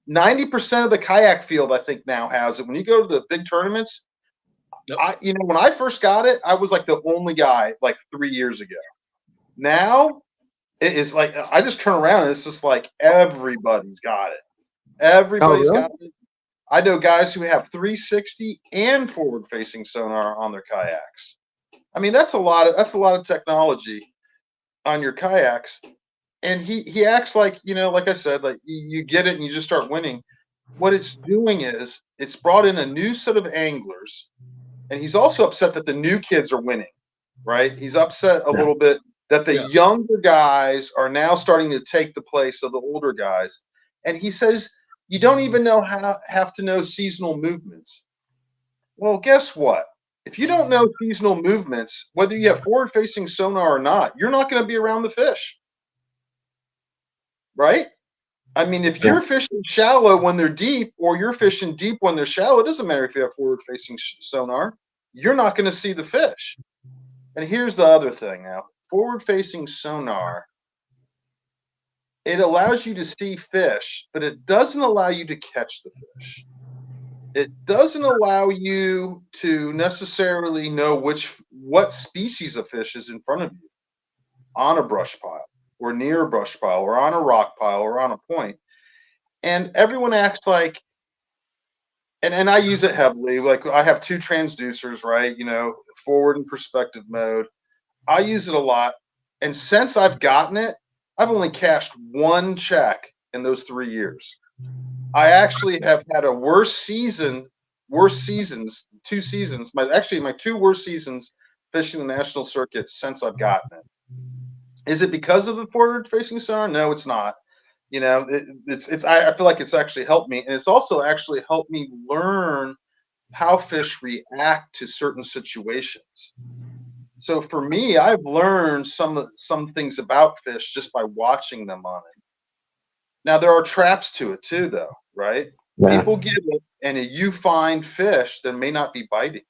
90% of the kayak field, I think, now has it. When you go to the big tournaments, yep. When I first got it, I was like the only guy like 3 years ago. Now it is like I just turn around and it's just like everybody's got it. Everybody's got it. I know guys who have 360 and forward-facing sonar on their kayaks. I mean, that's a lot of technology on your kayaks. And he acts like, like I said, like you get it and you just start winning. What it's doing is it's brought in a new set of anglers, and he's also upset that the new kids are winning, right? He's upset a little bit that the younger guys are now starting to take the place of the older guys. And he says, you don't even have to know seasonal movements. Well, guess what? If you don't know seasonal movements, whether you have forward-facing sonar or not, you're not going to be around the fish. Right? I mean, if you're fishing shallow when they're deep or you're fishing deep when they're shallow, it doesn't matter if you have forward-facing sonar. You're not going to see the fish. And here's the other thing now. Forward-facing sonar, it allows you to see fish, but it doesn't allow you to catch the fish. It doesn't allow you to necessarily know what species of fish is in front of you on a brush pile, or near a brush pile, or on a rock pile, or on a point. And everyone acts like, and I use it heavily, like I have 2 transducers, right? Forward and perspective mode. I use it a lot. And since I've gotten it, I've only cashed 1 check in those 3 years. I actually have had a worse seasons, 2 seasons, my 2 worst seasons fishing the national circuit since I've gotten it. Is it because of the forward-facing sonar? No, it's not. I feel like it's actually helped me, and it's also actually helped me learn how fish react to certain situations. So for me, I've learned some things about fish just by watching them on it. Now there are traps to it too, though, right? Yeah. People get it, and if you find fish that may not be biting.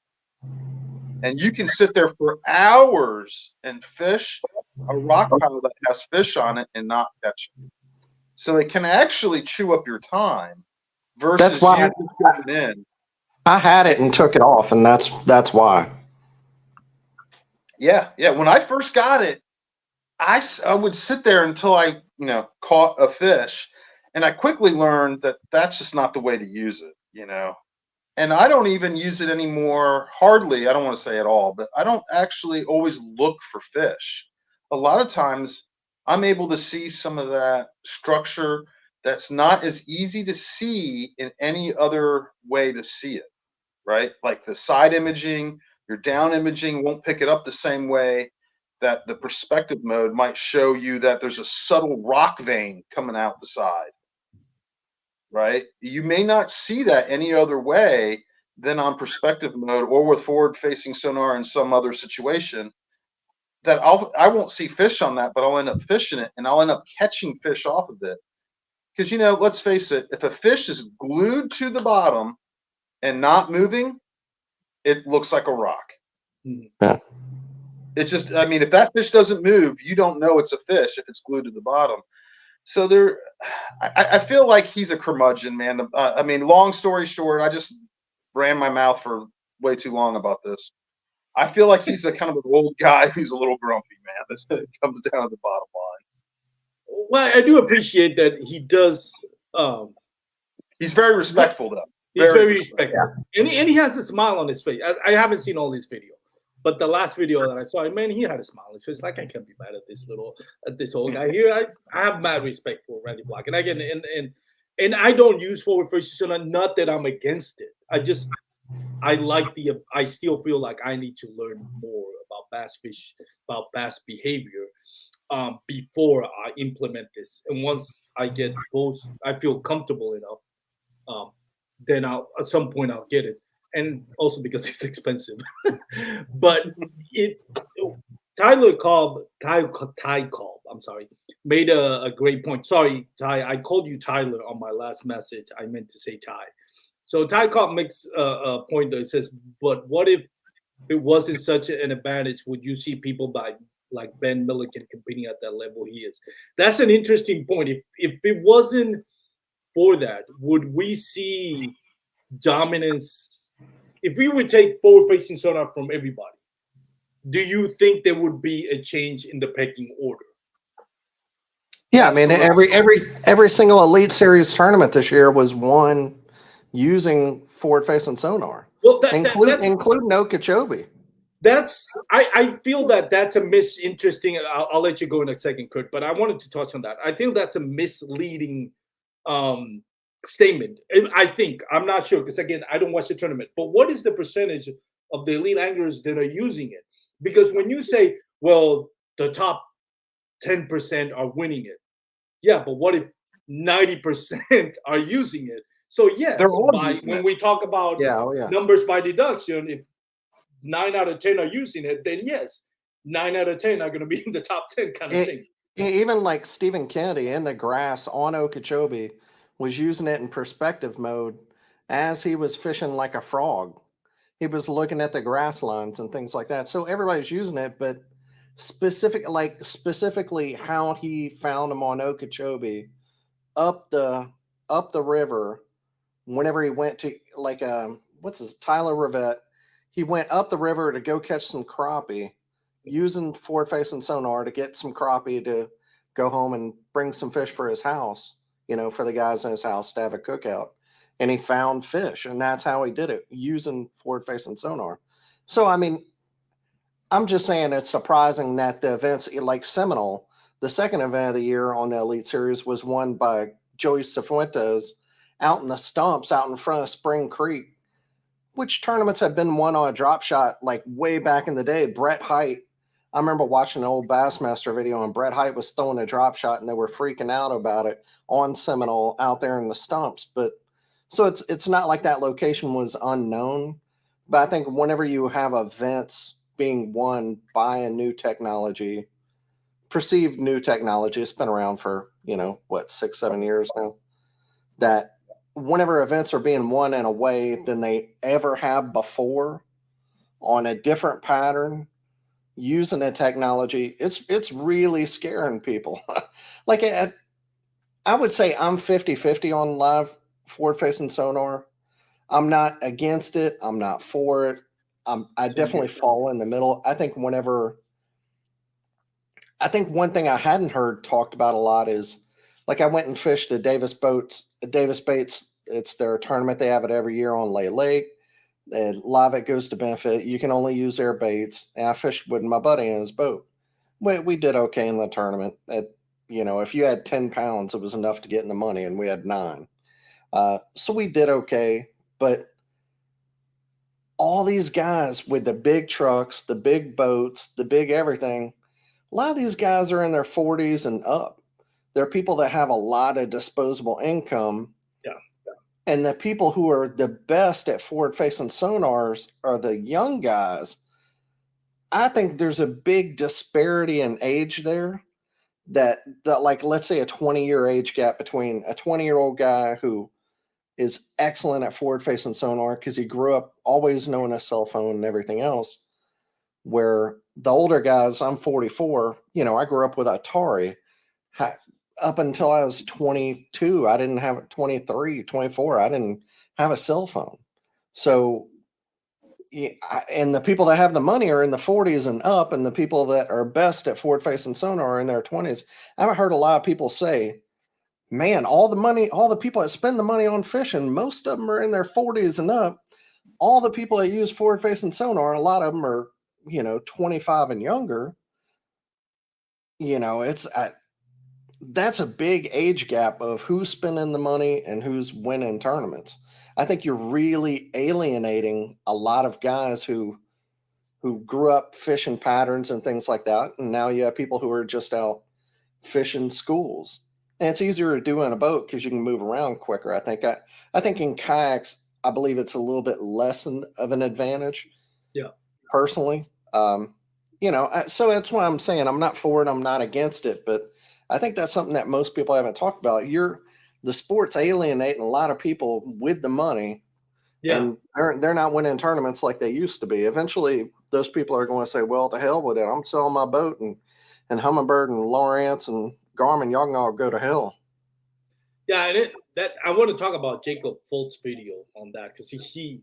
And you can sit there for hours and fish a rock pile that has fish on it and not catch it. So it can actually chew up your time versus That's why you just going in. I had it and took it off, and that's why. Yeah, yeah. When I first got it, I would sit there until I, caught a fish, and I quickly learned that that's just not the way to use it. And I don't even use it anymore, hardly. I don't want to say at all, but I don't actually always look for fish. A lot of times I'm able to see some of that structure that's not as easy to see in any other way to see it, right? Like the side imaging, your down imaging won't pick it up the same way that the perspective mode might show you that there's a subtle rock vein coming out the side, right? You may not see that any other way than on perspective mode or with forward facing sonar in some other situation that I won't see fish on that, but I'll end up fishing it and I'll end up catching fish off of it. Because, let's face it, if a fish is glued to the bottom and not moving, it looks like a rock. Yeah. It's just, if that fish doesn't move, you don't know it's a fish if it's glued to the bottom. So I feel like he's a curmudgeon, man. Long story short, I just ran my mouth for way too long about this. I feel like he's a kind of an old guy who's a little grumpy, man. It comes down to the bottom line. Well, I do appreciate that he does. He's very respectful, though. He's very respectful, and he has a smile on his face. I haven't seen all his video, but the last video that I saw, man, he had a smile on his face. Like, I can't be mad at this old guy here. I have mad respect for Randy Block, and again, and I don't use forward facing sonar. Not that I'm against it. I still feel like I need to learn more about bass behavior before I implement this. And once I feel comfortable enough, then at some point I'll get it. And also because it's expensive. But Ty Cobb, I'm sorry, made a great point. Sorry, Ty, I called you Tyler on my last message. I meant to say Ty. So Ty Cobb makes a point that says, but what if it wasn't such an advantage? Would you see people like Ben Milliken competing at that level he is? That's an interesting point. If it wasn't for that, would we see dominance? If we would take forward-facing sonar from everybody, do you think there would be a change in the pecking order? Yeah, every single Elite Series tournament this year was won using forward-facing sonar. Well, including Okeechobee. I feel that's a misinteresting. I'll let you go in a second, Kurt. But I wanted to touch on that. I feel that's a misleading statement. I'm not sure because again, I don't watch the tournament. But what is the percentage of the elite anglers that are using it? Because when you say, well, the top 10% are winning it, yeah, but what if 90% are using it? So yes, when we talk about numbers by deduction, if 9 out of 10 are using it, then yes, 9 out of 10 are going to be in the top 10 kind of thing. Even like Stephen Kennedy in the grass on Okeechobee was using it in perspective mode as he was fishing like a frog. He was looking at the grass lines and things like that. So everybody's using it, but specifically how he found him on Okeechobee up the river whenever he went to Tyler Rivette. He went up the river to go catch some crappie using forward-facing sonar to get some crappie to go home and bring some fish for his house, for the guys in his house to have a cookout. And he found fish, and that's how he did it, using forward-facing sonar. So, I'm just saying it's surprising that the events like Seminole, the second event of the year on the Elite Series, was won by Joey Cifuentes out in the stumps out in front of Spring Creek, which tournaments have been won on a drop shot like way back in the day. Brett Height, I remember watching an old Bassmaster video and Brett Height was throwing a drop shot and they were freaking out about it on Seminole out there in the stumps. But so it's not like that location was unknown. But I think whenever you have events being won by a new technology, perceived new technology, it's been around for, 6-7 years now, that whenever events are being won in a way than they ever have before, on a different pattern using the technology, it's really scaring people. Like I would say I'm 50-50 on live forward facing sonar. I'm not against it. I'm not for it. I definitely fall in the middle. I think one thing I hadn't heard talked about a lot is like I went and fished a Davis Baits. It's their tournament. They have it every year on Lay Lake. And a lot of it goes to benefit. You can only use their baits. And I fished with my buddy in his boat. We did okay in the tournament. If you had 10 pounds, it was enough to get in the money, and we had 9. So we did okay. But all these guys with the big trucks, the big boats, the big everything, a lot of these guys are in their 40s and up. They're people that have a lot of disposable income. Yeah. And the people who are the best at forward-facing sonars are the young guys. I think there's a big disparity in age there that like, let's say a 20-year age gap between a 20-year-old guy who is excellent at forward-facing sonar because he grew up always knowing a cell phone and everything else, where the older guys, I'm 44, I grew up with Atari. Up until I was 22, I didn't have 23, 24, I didn't have a cell phone. So, and the people that have the money are in the 40s and up, and the people that are best at forward-facing sonar are in their 20s. I haven't heard a lot of people say, man, all the people that spend the money on fishing, most of them are in their 40s and up. All the people that use forward-facing sonar, a lot of them are 25 and younger. That's a big age gap of who's spending the money and who's winning tournaments. I think you're really alienating a lot of guys who grew up fishing patterns and things like that, and now you have people who are just out fishing schools. And it's easier to do in a boat because you can move around quicker. I think in kayaks, I believe it's a little bit less of an advantage. Yeah. Personally, so that's why I'm saying I'm not for it. I'm not against it, but I think that's something that most people haven't talked about. The sport's alienating a lot of people with the money, and they're not winning tournaments like they used to be. Eventually, those people are going to say, "Well, to hell with it. I'm selling my boat, and Humminbird and Lawrence and Garmin, y'all can all go to hell." Yeah, and that I want to talk about Jacob Folt's video on that because he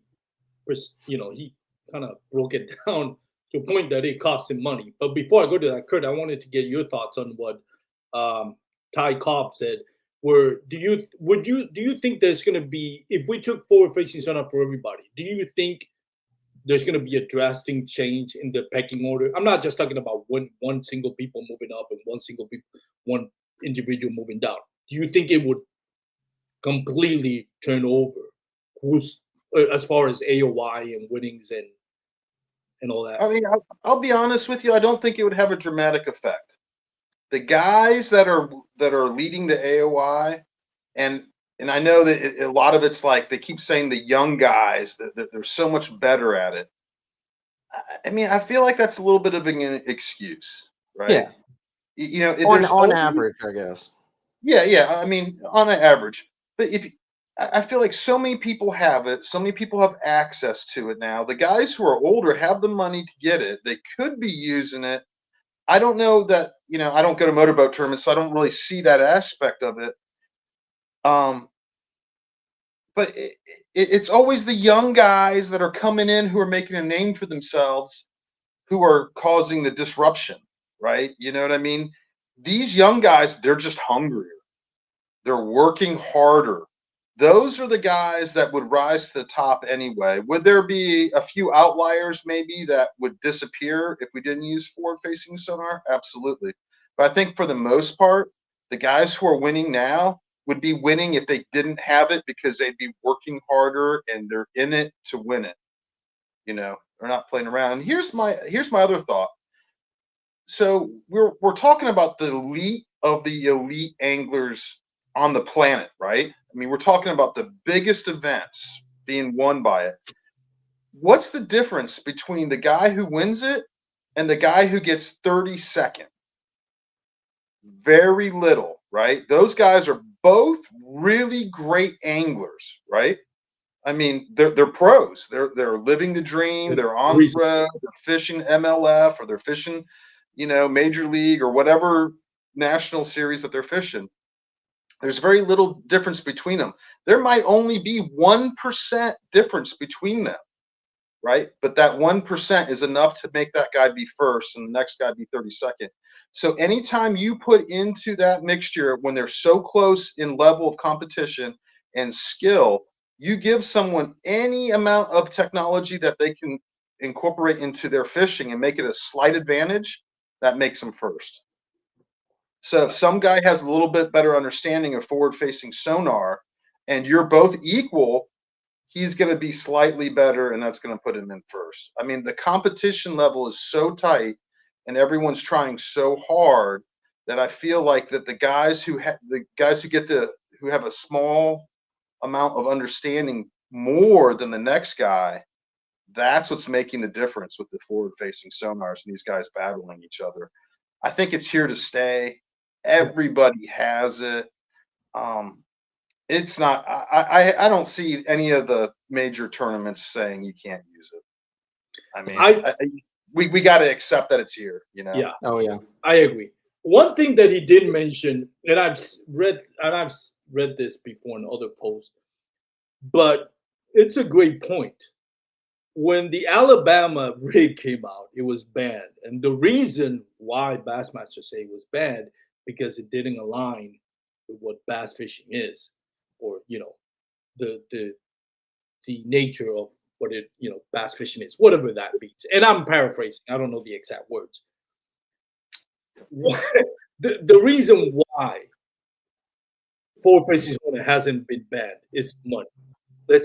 kind of broke it down to a point that it cost him money. But before I go to that, Kurt, I wanted to get your thoughts on what Ty Cobb said. Do you think there's going to be, if we took forward-facing sonar for everybody, do you think there's going to be a drastic change in the pecking order? I'm not just talking about one single people moving up and one individual moving down. Do you think it would completely turn over who's as far as AOY and winnings and all that? I mean, I'll be honest with you. I don't think it would have a dramatic effect. The guys that are leading the AOI, and I know that a lot of it's like they keep saying the young guys that they're so much better at it. I mean, I feel like that's a little bit of an excuse, right? Yeah. On average, I guess. Yeah. I mean, on an average, but I feel like so many people have it, so many people have access to it now. The guys who are older have the money to get it. They could be using it. I don't know that, I don't go to motorboat tournaments, so I don't really see that aspect of it. But it's always the young guys that are coming in who are making a name for themselves, who are causing the disruption, right? You know what I mean? These young guys, they're just hungrier. They're working harder. Those are the guys that would rise to the top anyway. Would there be a few outliers maybe that would disappear if we didn't use forward-facing sonar? Absolutely. But I think for the most part, the guys who are winning now would be winning if they didn't have it because they'd be working harder and they're in it to win it. They're not playing around. And here's my other thought. So we're talking about the elite of the elite anglers on the planet, right? I mean, we're talking about the biggest events being won by it. What's the difference between the guy who wins it and the guy who gets 32nd? Very little, right? Those guys are both really great anglers, right? I mean, they're pros. They're living the dream. They're on the road. They're fishing MLF or they're fishing, Major League or whatever national series that they're fishing. There's very little difference between them. There might only be 1% difference between them, right? But that 1% is enough to make that guy be first and the next guy be 32nd. So anytime you put into that mixture when they're so close in level of competition and skill, you give someone any amount of technology that they can incorporate into their fishing and make it a slight advantage, that makes them first. So if some guy has a little bit better understanding of forward-facing sonar and you're both equal, he's going to be slightly better, and that's going to put him in first. I mean, the competition level is so tight, and everyone's trying so hard that I feel like that the guys who have a small amount of understanding more than the next guy, that's what's making the difference with the forward-facing sonars and these guys battling each other. I think it's here to stay. Everybody has it. It's not. I don't see any of the major tournaments saying you can't use it. I mean, we got to accept that it's here. Yeah. Oh yeah. I agree. One thing that he did mention, and I've read this before in other posts, but it's a great point. When the Alabama rig came out, it was banned, and the reason why Bassmasters say it was banned because it didn't align with what bass fishing is, or the nature of what it bass fishing is, whatever that means. And I'm paraphrasing; I don't know the exact words. The reason why forward facing hasn't been banned is money. If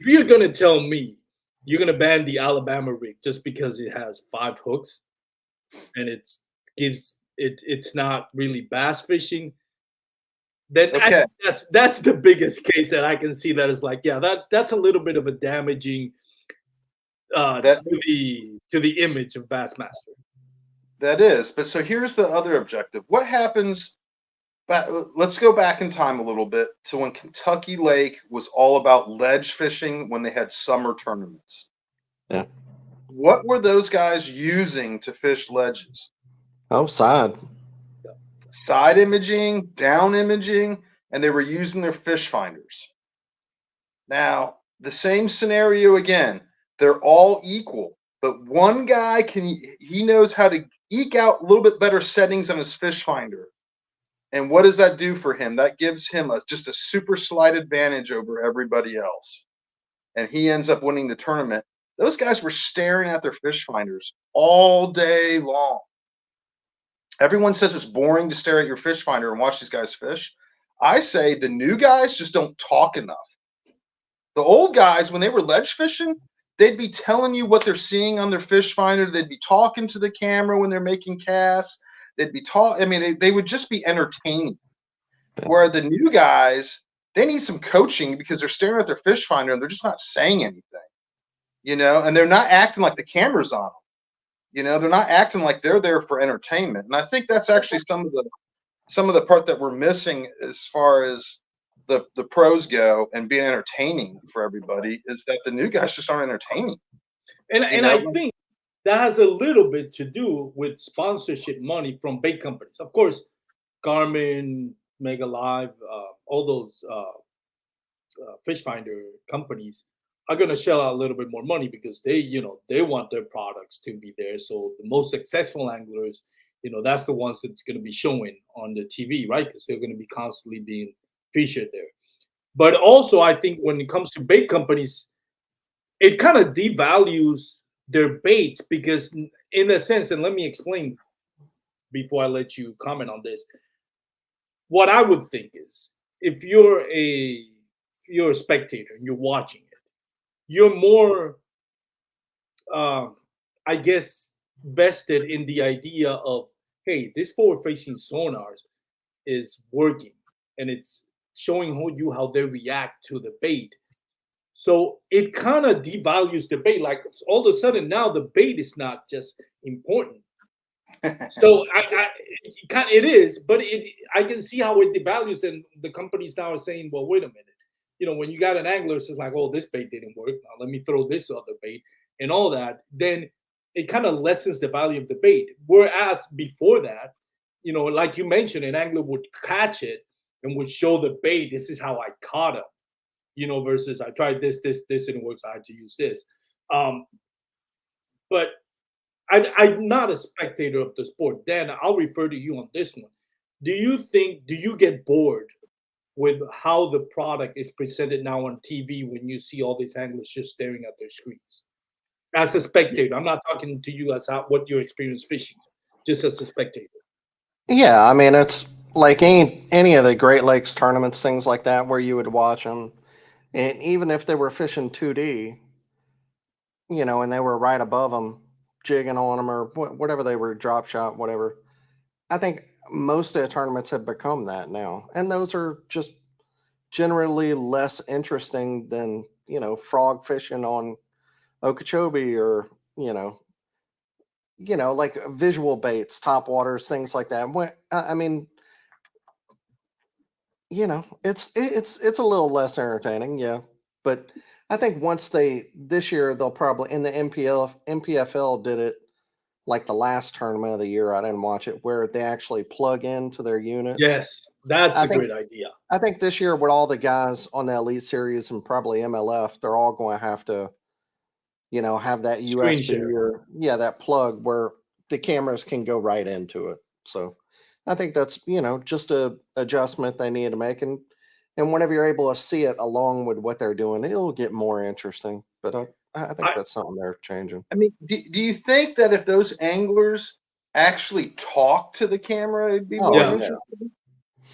you're gonna tell me you're gonna ban the Alabama rig just because it has 5 hooks and it's not really bass fishing, then okay. that's the biggest case that I can see that is like, yeah, that's a little bit of a damaging to the image of Bassmaster. That is, but so here's the other objective. What happens? Let's go back in time a little bit to when Kentucky Lake was all about ledge fishing when they had summer tournaments. Yeah. What were those guys using to fish ledges? Oh, side imaging, down imaging, and they were using their fish finders. Now, the same scenario again. They're all equal, but one guy he knows how to eke out a little bit better settings on his fish finder. And what does that do for him? That gives him just a super slight advantage over everybody else. And he ends up winning the tournament. Those guys were staring at their fish finders all day long. Everyone says it's boring to stare at your fish finder and watch these guys fish. I say the new guys just don't talk enough. The old guys, when they were ledge fishing, they'd be telling you what they're seeing on their fish finder. They'd be talking to the camera when they're making casts. They'd be they would just be entertaining. Where the new guys, they need some coaching because they're staring at their fish finder and they're just not saying anything, and they're not acting like the camera's on them. They're not acting like they're there for entertainment. And I think that's actually some of the part that we're missing as far as the pros go and being entertaining for everybody is that the new guys just aren't entertaining. And I think that has a little bit to do with sponsorship money from big companies. Of course, Garmin, Mega Live, all those fish finder companies are going to shell out a little bit more money because they want their products to be there. So the most successful anglers, that's the ones that's going to be showing on the TV, right? Because they're going to be constantly being featured there. But also, I think when it comes to bait companies, it kind of devalues their baits because, in a sense, and let me explain before I let you comment on this. What I would think is, if you're a spectator and you're watching it, you're more, I guess, vested in the idea of, hey, this forward-facing sonars is working and it's showing you how they react to the bait. So it kind of devalues the bait. Like all of a sudden now the bait is not just important. So it is, but I can see how it devalues, and the companies now are saying, well, wait a minute. when you got an angler, it's just like, oh, this bait didn't work. Now let me throw this other bait and all that. Then it kind of lessens the value of the bait. Whereas before that, like you mentioned, an angler would catch it and would show the bait. This is how I caught him. Versus I tried this, and it works. I had to use this. But I'm not a spectator of the sport. Dan, I'll refer to you on this one. Do you get bored with how the product is presented now on TV when you see all these anglers just staring at their screens? As a spectator, I'm not talking to you as what your experience fishing, just as a spectator. Yeah, I mean it's like any of the Great Lakes tournaments, things like that, where you would watch them, and even if they were fishing 2D, and they were right above them, jigging on them or whatever they were, drop shot, whatever. I think most of the tournaments have become that now, and those are just generally less interesting than frog fishing on Okeechobee or like visual baits, top waters, things like that. I mean, it's a little less entertaining, yeah. But I think this year they'll probably in the MPFL did it like the last tournament of the year. I didn't watch it where they actually plug into their units. Yes, that's a great idea. I think this year with all the guys on the Elite Series and probably MLF, they're all going to have to, have that USB or that plug where the cameras can go right into it. So I think that's just a adjustment they need to make, and whenever you're able to see it along with what they're doing, it'll get more interesting. But I think that's something they're changing. I mean, do you think that if those anglers actually talk to the camera, it'd be more interesting?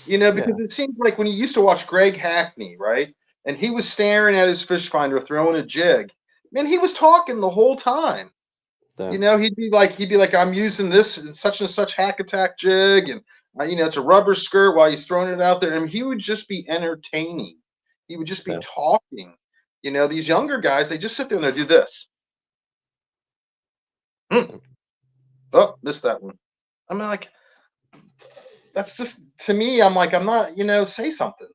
Because it seems like when you used to watch Greg Hackney, right, and he was staring at his fish finder throwing a jig, man, he was talking the whole time. He'd be like, I'm using this such and such hack attack jig, and it's a rubber skirt while he's throwing it out there, and he would just be entertaining. He would just be talking. These younger guys, they just sit there and they do this. Oh, missed that one. I'm like, that's just, to me, I'm like, I'm not, say something.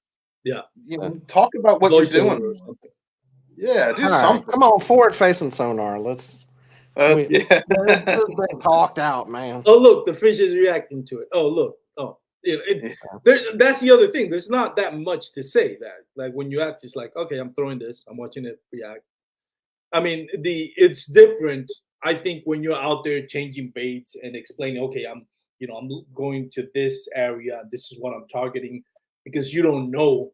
Yeah. Talk about what you're doing. Yeah, do something. Right, come on, forward facing sonar. Let's. It's been talked out, man. Oh, look, the fish is reacting to it. Oh, look. Oh, that's the other thing. There's not that much to say that. Like when you act, it's like, okay, I'm throwing this. I'm watching it react. I mean, it's different. I think when you're out there changing baits and explaining, okay, I'm going to this area. This is what I'm targeting, because you don't know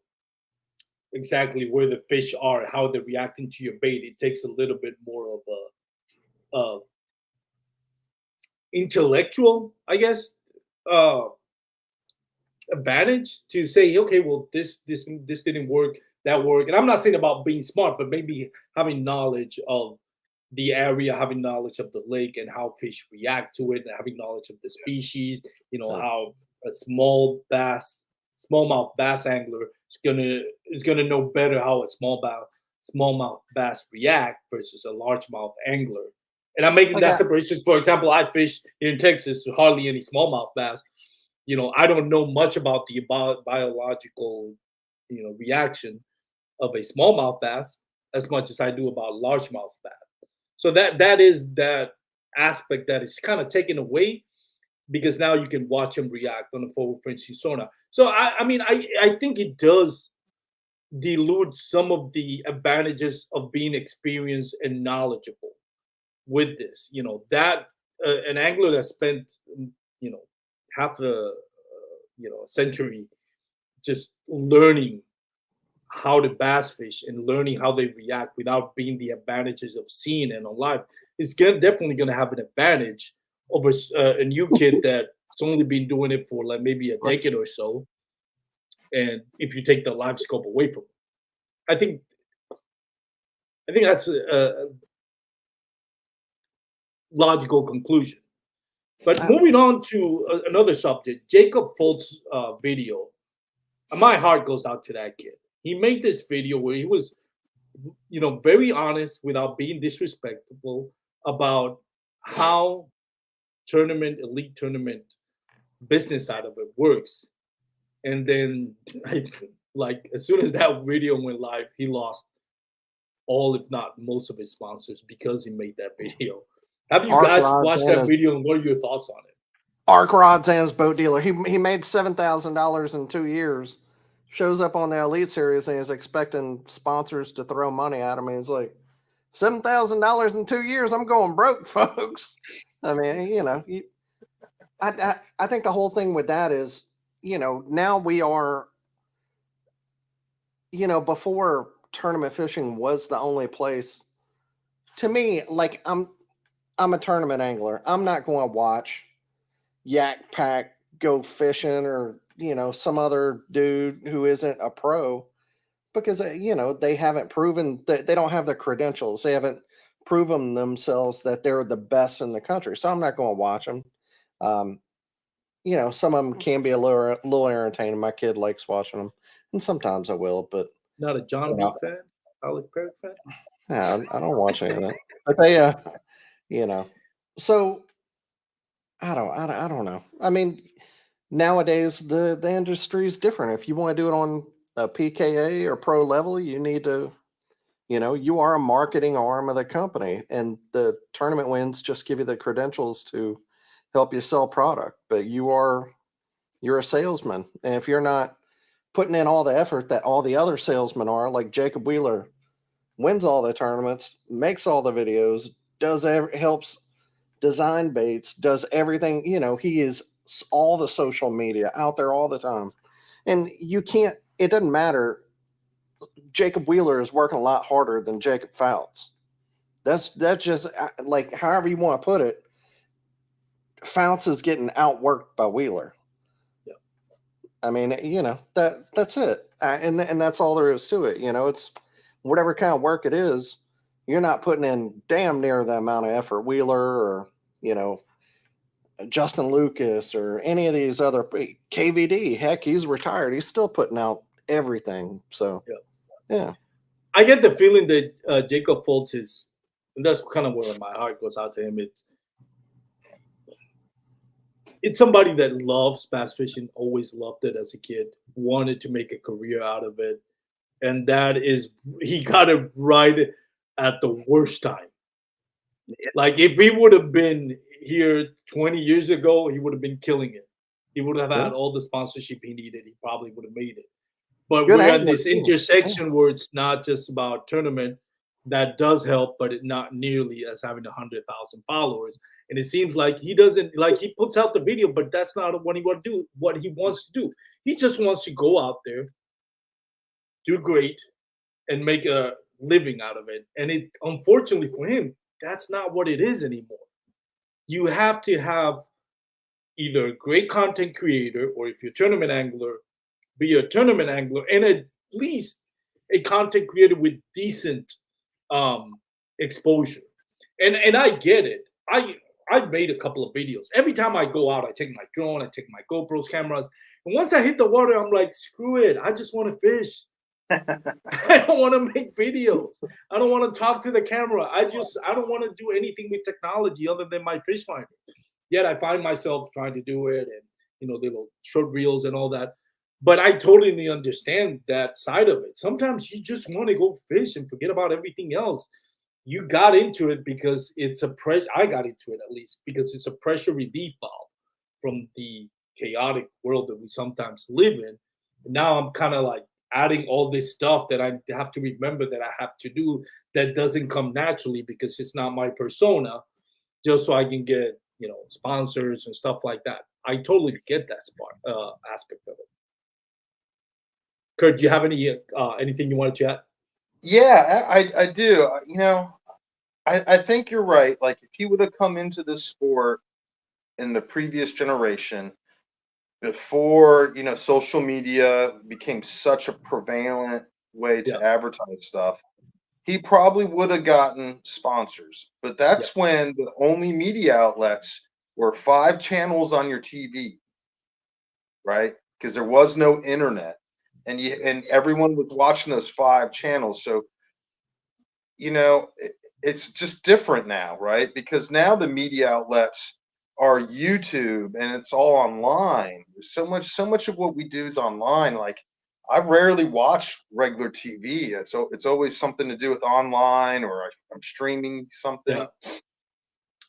exactly where the fish are, how they're reacting to your bait. It takes a little bit more of a intellectual, I guess, advantage to say, okay, well, this didn't work, that worked. And I'm not saying about being smart, but maybe having knowledge of the area, having knowledge of the lake and how fish react to it, and having knowledge of the species. How a smallmouth bass angler is gonna know better how a smallmouth bass react versus a largemouth angler. And I'm making that separation. For example, I fish here in Texas, hardly any smallmouth bass. I don't know much about the biological, reaction of a smallmouth bass as much as I do about largemouth bass. So that is that aspect that is kind of taken away, because now you can watch them react on the forward facing sonar. So I think it does dilute some of the advantages of being experienced and knowledgeable with this. That an angler that spent half a century just learning how to bass fish and learning how they react without being the advantages of seeing it on live is definitely going to have an advantage over a new kid that's only been doing it for like maybe a decade or so. And if you take the live scope away from it, I think that's a logical conclusion. But moving on to another subject, Jacob Folt's video. My heart goes out to that kid. He made this video where he was, very honest without being disrespectful about how elite tournament business side of it works. And then like as soon as that video went live, he lost all, if not most, of his sponsors because he made that video. Have you Arc guys rods watched and that his video, and what are your thoughts on it? Arc rods and his boat dealer. He made $7,000 in 2 years. Shows up on the Elite Series and is expecting sponsors to throw money at him. And he's like, $7,000 in 2 years. I'm going broke, folks. I mean, I think the whole thing with that is, now we are, before tournament fishing was the only place. To me, like I'm a tournament angler. I'm not going to watch Yak Pack go fishing or some other dude who isn't a pro because they haven't proven that they don't have the credentials. They haven't proven themselves that they're the best in the country. So I'm not going to watch them. Um, some of them can be a little entertaining. My kid likes watching them, and sometimes I will. But Not a John B fan, Alex Perry fan. yeah, I don't watch any of that. But they, so I don't know. I mean, nowadays the industry is different. If you want to do it on a PKA or pro level, you need to, you are a marketing arm of the company, and the tournament wins just give you the credentials to help you sell product. But you're a salesman, and if you're not putting in all the effort that all the other salesmen are, like Jacob Wheeler, wins all the tournaments, makes all the videos, helps design baits, does everything. He is all the social media out there all the time, and you can't. It doesn't matter. Jacob Wheeler is working a lot harder than Jacob Fouts. That's just like however you want to put it. Fouts is getting outworked by Wheeler. Yep. I mean, that's it, and that's all there is to it. It's whatever kind of work it is. You're not putting in damn near the amount of effort Wheeler or Justin Lucas or any of these other KVD. Heck, he's retired. He's still putting out everything. So, yeah. I get the feeling that Jacob Fultz is, and that's kind of where my heart goes out to him. It's somebody that loves bass fishing, always loved it as a kid, wanted to make a career out of it, and that is he got it right at the worst time. Like if he would have been here 20 years ago, he would have been killing it. He would have had all the sponsorship he needed. He probably would have made it. But Good we're at angler, this too. intersection where it's not just about tournament. That does help, but it not nearly as having 100,000 followers. And it seems like he doesn't like he puts out the video, but that's not what he want to do. What he wants to do, he just wants to go out there, do great, and make a living out of it. And it, unfortunately for him, that's not what it is anymore. You have to have either a great content creator, or if you're a tournament angler, be a tournament angler, and at least a content creator with decent exposure. And I get it. I've made a couple of videos. Every time I go out, I take my drone, I take my GoPro's cameras, and once I hit the water, I'm like, screw it. I just want to fish. I don't want to make videos. I don't want to talk to the camera. I don't want to do anything with technology other than my fish finder. Yet I find myself trying to do it, and little short reels and all that. But I totally understand that side of it. Sometimes you just want to go fish and forget about everything else. You got into it because it's a pressure. I got into it at least because it's a pressure relief valve from the chaotic world that we sometimes live in. And now I'm kind of like adding all this stuff that I have to remember that I have to do that doesn't come naturally because it's not my persona, just so I can get sponsors and stuff like that. I totally get that aspect of it. Kurt, do you have anything you want to chat? Yeah, I do. I think you're right. Like if he would have come into this sport in the previous generation, before social media became such a prevalent way to advertise stuff, he probably would have gotten sponsors. But that's when the only media outlets were 5 channels on your TV, right? Because there was no internet, and everyone was watching those 5 channels. So it's just different now, right? Because now the media outlets are YouTube, and it's all online. So much of what we do is online. Like I rarely watch regular TV. It's always something to do with online, or I'm streaming something. Yeah.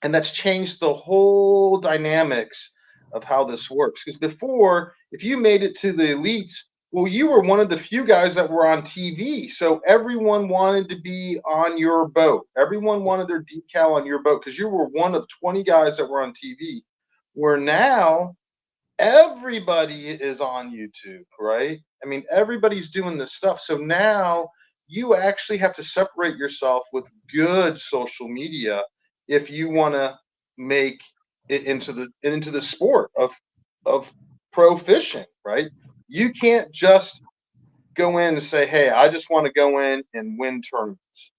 And that's changed the whole dynamics of how this works. Because before, if you made it to the elites, well, you were one of the few guys that were on TV. So everyone wanted to be on your boat. Everyone wanted their decal on your boat because you were one of 20 guys that were on TV. Where now everybody is on YouTube, right? I mean, everybody's doing this stuff. So now you actually have to separate yourself with good social media if you want to make it into the sport of pro fishing, right? You can't just go in and say, "Hey, I just want to go in and win tournaments."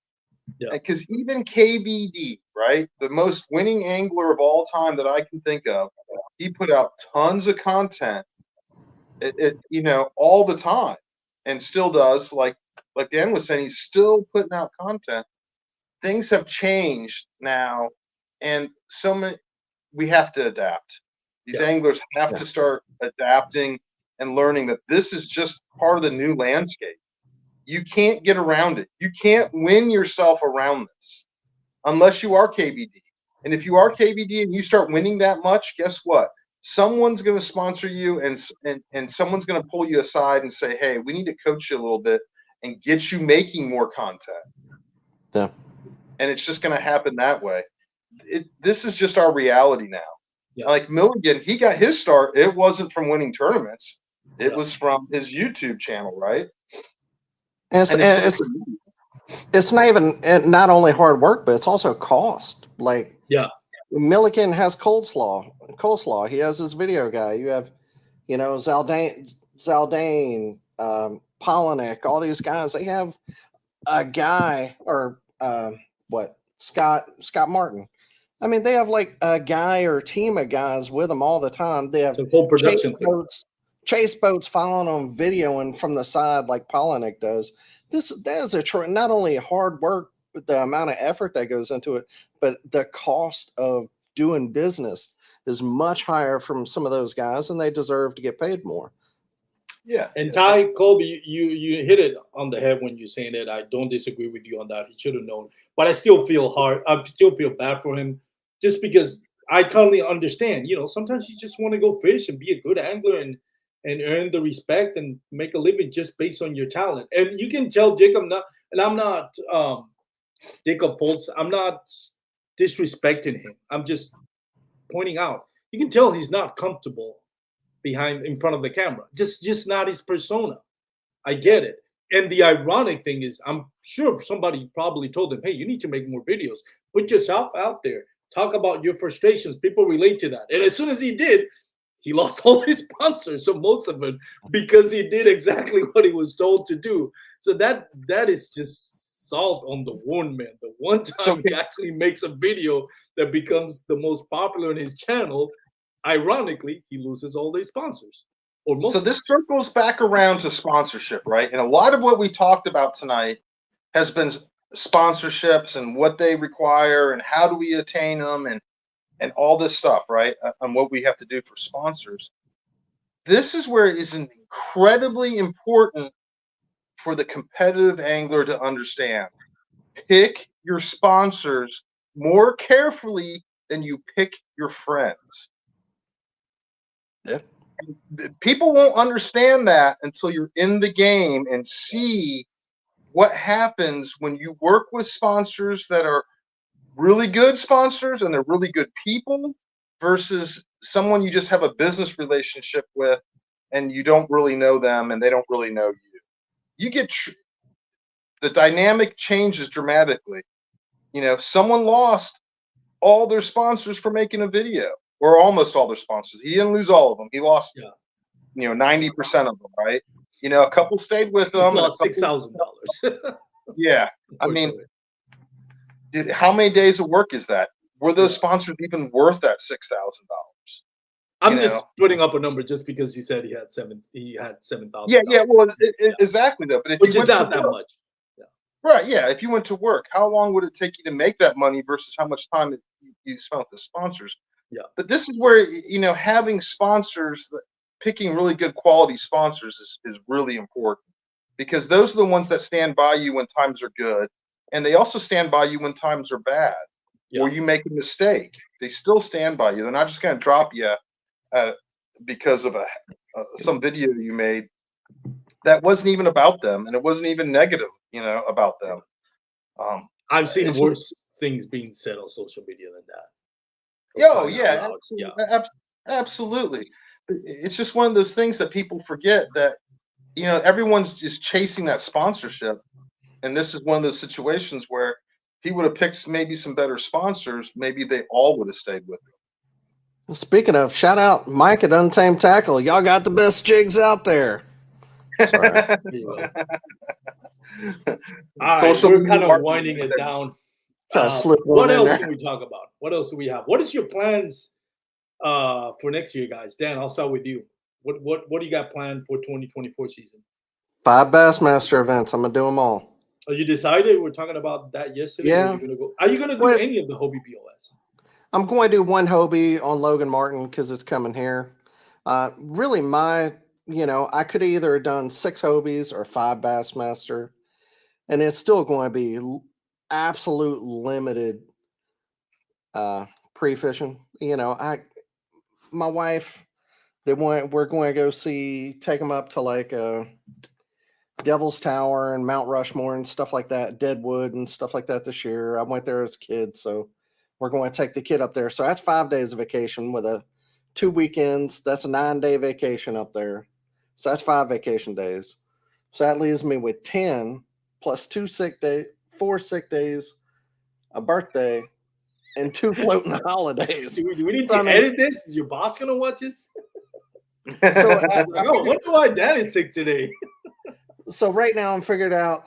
Yeah. Because even KBD, right, the most winning angler of all time that I can think of, he put out tons of content, all the time, and still does. Like Dan was saying, he's still putting out content. Things have changed now, and so many. We have to adapt. These anglers have to start adapting and learning that this is just part of the new landscape. You can't get around it. You can't win yourself around this unless you are KBD. And if you are KBD and you start winning that much, guess what? Someone's going to sponsor you, and someone's going to pull you aside and say, "Hey, we need to coach you a little bit and get you making more content." Yeah. And it's just going to happen that way. This is just our reality now. Yeah. Like Milligan, he got his start. It wasn't from winning tournaments. It was from his YouTube channel, right? And it's not even not only hard work, but it's also cost. Like, Milliken has coleslaw. He has his video guy. You have, Zaldane, Polinick, all these guys. They have a guy, or Scott Martin. I mean, they have like a guy or a team of guys with them all the time. They have full production chase boats following on video and from the side like Polinick does. That is not only hard work, but the amount of effort that goes into it, but the cost of doing business is much higher from some of those guys, and they deserve to get paid more. Yeah. And Ty, Colby, you hit it on the head when you're saying that. I don't disagree with you on that. He should have known. But I still feel hard. I still feel bad for him, just because I totally understand. Sometimes you just want to go fish and be a good angler and earn the respect and make a living just based on your talent. And you can tell Jacob I'm not Jacob Foltz. I'm not disrespecting him. I'm just pointing out. You can tell he's not comfortable in front of the camera. Just not his persona. I get it. And the ironic thing is, I'm sure somebody probably told him, "Hey, you need to make more videos. Put yourself out there. Talk about your frustrations. People relate to that." And as soon as he did, he lost all his sponsors, so most of them, because he did exactly what he was told to do. So that is just salt on the wound, man. The one time he actually makes a video that becomes the most popular in his channel, ironically, he loses all these sponsors. So this circles back around to sponsorship, right? And a lot of what we talked about tonight has been sponsorships and what they require and how do we attain them and all this stuff, right? And what we have to do for sponsors. This is where it is incredibly important for the competitive angler to understand. Pick your sponsors more carefully than you pick your friends. Yeah. People won't understand that until you're in the game and see what happens when you work with sponsors that are really good sponsors and they're really good people versus someone you just have a business relationship with and you don't really know them and they don't really know you. You get the dynamic changes dramatically. Someone lost all their sponsors for making a video, or almost all their sponsors. He didn't lose all of them. He lost, 90% of them, right? A couple stayed with them. He lost $6,000. Yeah. I mean, dude, how many days of work is that? Were those sponsors even worth that $6,000? I'm just putting up a number just because he said he had 7,000. Yeah. Well, exactly though. But if which is not that much. Right. Yeah. If you went to work, how long would it take you to make that money versus how much time you spent with the sponsors? Yeah. But this is where having sponsors picking really good quality sponsors is really important, because those are the ones that stand by you when times are good, and they also stand by you when times are bad, or Yeah. you make a mistake. They still stand by you. They're not just going to drop you because of some video you made that wasn't even about them, and it wasn't even negative, about them. I've seen It's just, worse things being said on social media than that. For yo, crying out yeah, loud. Yeah. absolutely. It's just one of those things that people forget, that everyone's just chasing that sponsorship, and this is one of those situations where if he would have picked maybe some better sponsors, maybe they all would have stayed with him. Speaking of, shout out Mike at Untamed Tackle. Y'all got the best jigs out there. Sorry. Anyway. All right, Social we're media kind of marketing winding right it there. down. Try to slip What one in else there. can we talk about? What else do we have? What is your plans for next year, guys? Dan, I'll start with you. What do you got planned for 2024 season? 5 Bassmaster events. I'm gonna do them all. Are you decided? We were talking about that yesterday. Yeah. Are you gonna do Well, any of the Hobie BOS? I'm going to do one Hobie on Logan Martin because it's coming here. Really, I could have either done 6 Hobies or 5 Bassmaster, and it's still going to be absolute limited pre-fishing. My wife, we're going to go take them up to like Devil's Tower and Mount Rushmore and stuff like that, Deadwood and stuff like that this year. I went there as a kid, so we're going to take the kid up there. So that's 5 days of vacation with 2 weekends. That's a 9-day vacation up there. So that's 5 vacation days. So that leaves me with 10 plus 4 sick days, a birthday, and 2 floating holidays. Do we need to edit this? Is your boss gonna watch this? So I wonder why Dan is sick today. So right now I'm figured out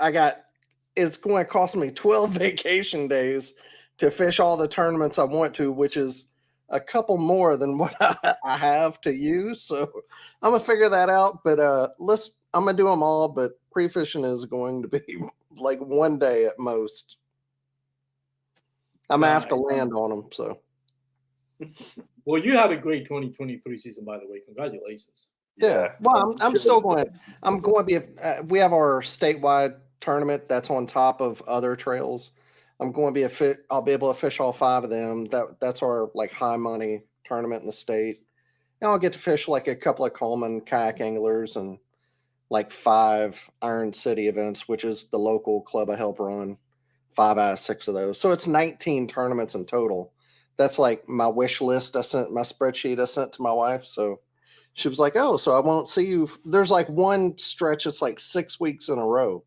it's going to cost me 12 vacation days to fish all the tournaments I want to, which is a couple more than what I have to use. So I'm gonna figure that out. But I'm gonna do them all. But pre-fishing is going to be like 1 day at most. I'm gonna have to land on them. So. Well, you had a great 2023 season, by the way. Congratulations. Yeah. Well, I'm still going. I'm going to be. We have our statewide tournament that's on top of other trails. I'm going to be I'll be able to fish all 5 of them. That's our like high money tournament in the state. And I'll get to fish like a couple of Coleman kayak anglers and like 5 Iron City events, which is the local club I help run. 5 out of 6 of those. So it's 19 tournaments in total. That's like my wish list. My spreadsheet I sent to my wife. So she was like, "Oh, so I won't see you." There's like one stretch. It's like 6 weeks in a row.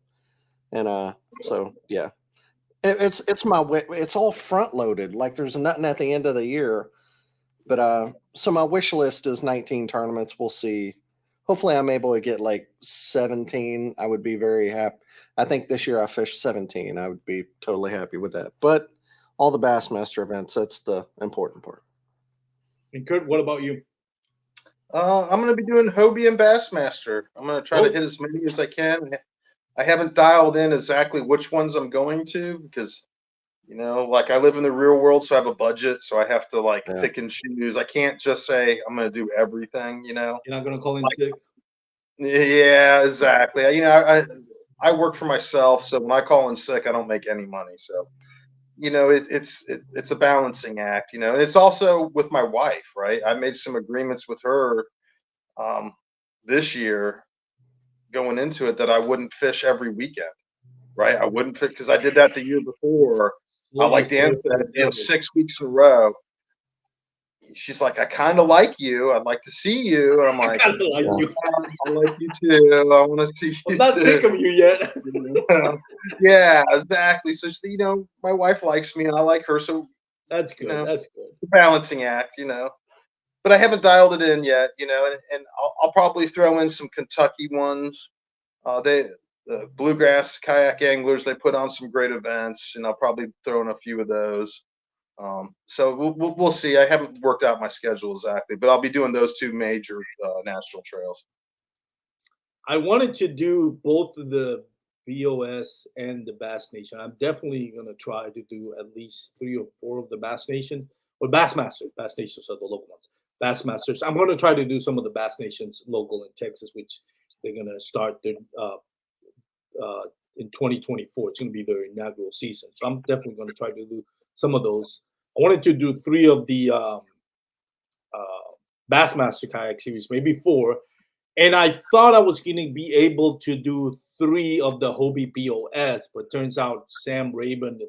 And so yeah, it's all front loaded. Like there's nothing at the end of the year. But so my wish list is 19 tournaments. We'll see. Hopefully I'm able to get like 17. I would be very happy. I think this year I fished 17. I would be totally happy with that. But all the Bassmaster events, that's the important part. And Kurt, what about you? I'm going to be doing Hobie and Bassmaster. I'm going to try to hit as many as I can. I haven't dialed in exactly which ones I'm going to because, like I live in the real world, so I have a budget, so I have to pick and choose. I can't just say I'm going to do everything. You're not going to call in sick. Yeah, exactly. I work for myself, so when I call in sick, I don't make any money. So it's a balancing act, and it's also with my wife, right? I made some agreements with her this year going into it that I wouldn't fish every weekend, right? I wouldn't fish because I did that the year before. Like Dan said, 6 weeks in a row. She's like, I kind of like you. I'd like to see you. And I'm like, I kind of like you. I like you too. I want to see you. I'm not sick of you yet. Yeah, exactly. So my wife likes me and I like her. So that's good. That's good. It's a balancing act, But I haven't dialed it in yet, and I'll probably throw in some Kentucky ones. The bluegrass kayak anglers, they put on some great events, and I'll probably throw in a few of those. So we'll see. I haven't worked out my schedule exactly, but I'll be doing those 2 major national trails. I wanted to do both the BOS and the Bass Nation. I'm definitely going to try to do at least 3 or 4 of the Bass Nation or Bassmaster. Bass Nations are the local ones. Bassmasters. I'm going to try to do some of the Bass Nations local in Texas, which they're going to start their, in 2024. It's going to be their inaugural season. So I'm definitely going to try to do some of those. I wanted to do 3 of the Bassmaster kayak series, maybe 4. And I thought I was going to be able to do 3 of the Hobie BOS, but turns out Sam Rabin,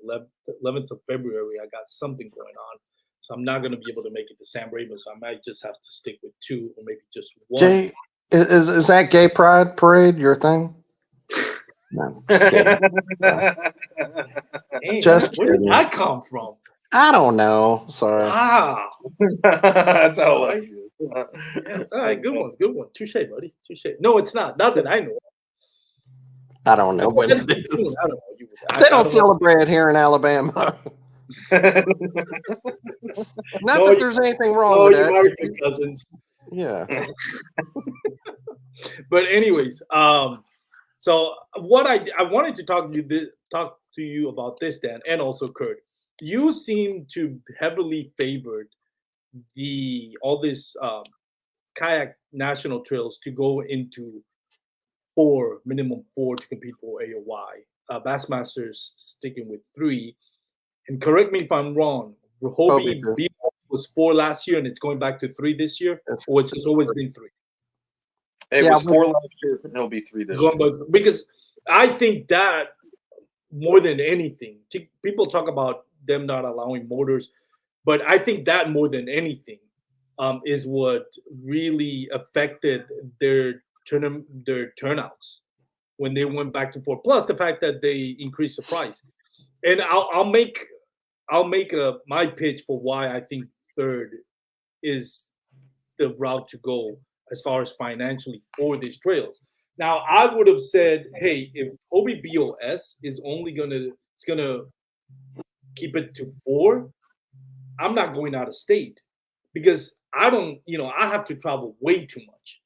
11th of February, I got something going on. So I'm not going to be able to make it to Sam Rabin. So I might just have to stick with 2 or maybe just 1. Jay, is that Gay Pride Parade your thing? No, just kidding. Dang, Just where did kidding. that come from? I don't know. Sorry. Wow. That's how All right. Yeah. All right, good one. Good one. Touche, buddy. Touche. No, it's not. Not that I know. I don't know when it is. I don't know. They don't celebrate here in Alabama. Not No, that there's anything wrong Oh, with you that. married my cousins. Yeah. But anyways, so what I wanted to talk to you about this, Dan, and also Kurt. You seem to heavily favored all this kayak national trails to go into 4, minimum 4 to compete for AOY. Bassmasters sticking with 3. And correct me if I'm wrong. Hobie B was 4 last year, and it's going back to 3 this year, or it's just always been 3. It was 4 last year, and it'll be 3 this year. Because I think that more than anything, people talk about them not allowing motors, but I think that more than anything is what really affected their turnouts when they went back to 4. Plus the fact that they increased the price. And I'll make my pitch for why I think 3rd is the route to go as far as financially for these trails. Now, I would have said, hey, if Hobie BOS is only gonna keep it to 4, I'm not going out of state because I don't, I have to travel way too much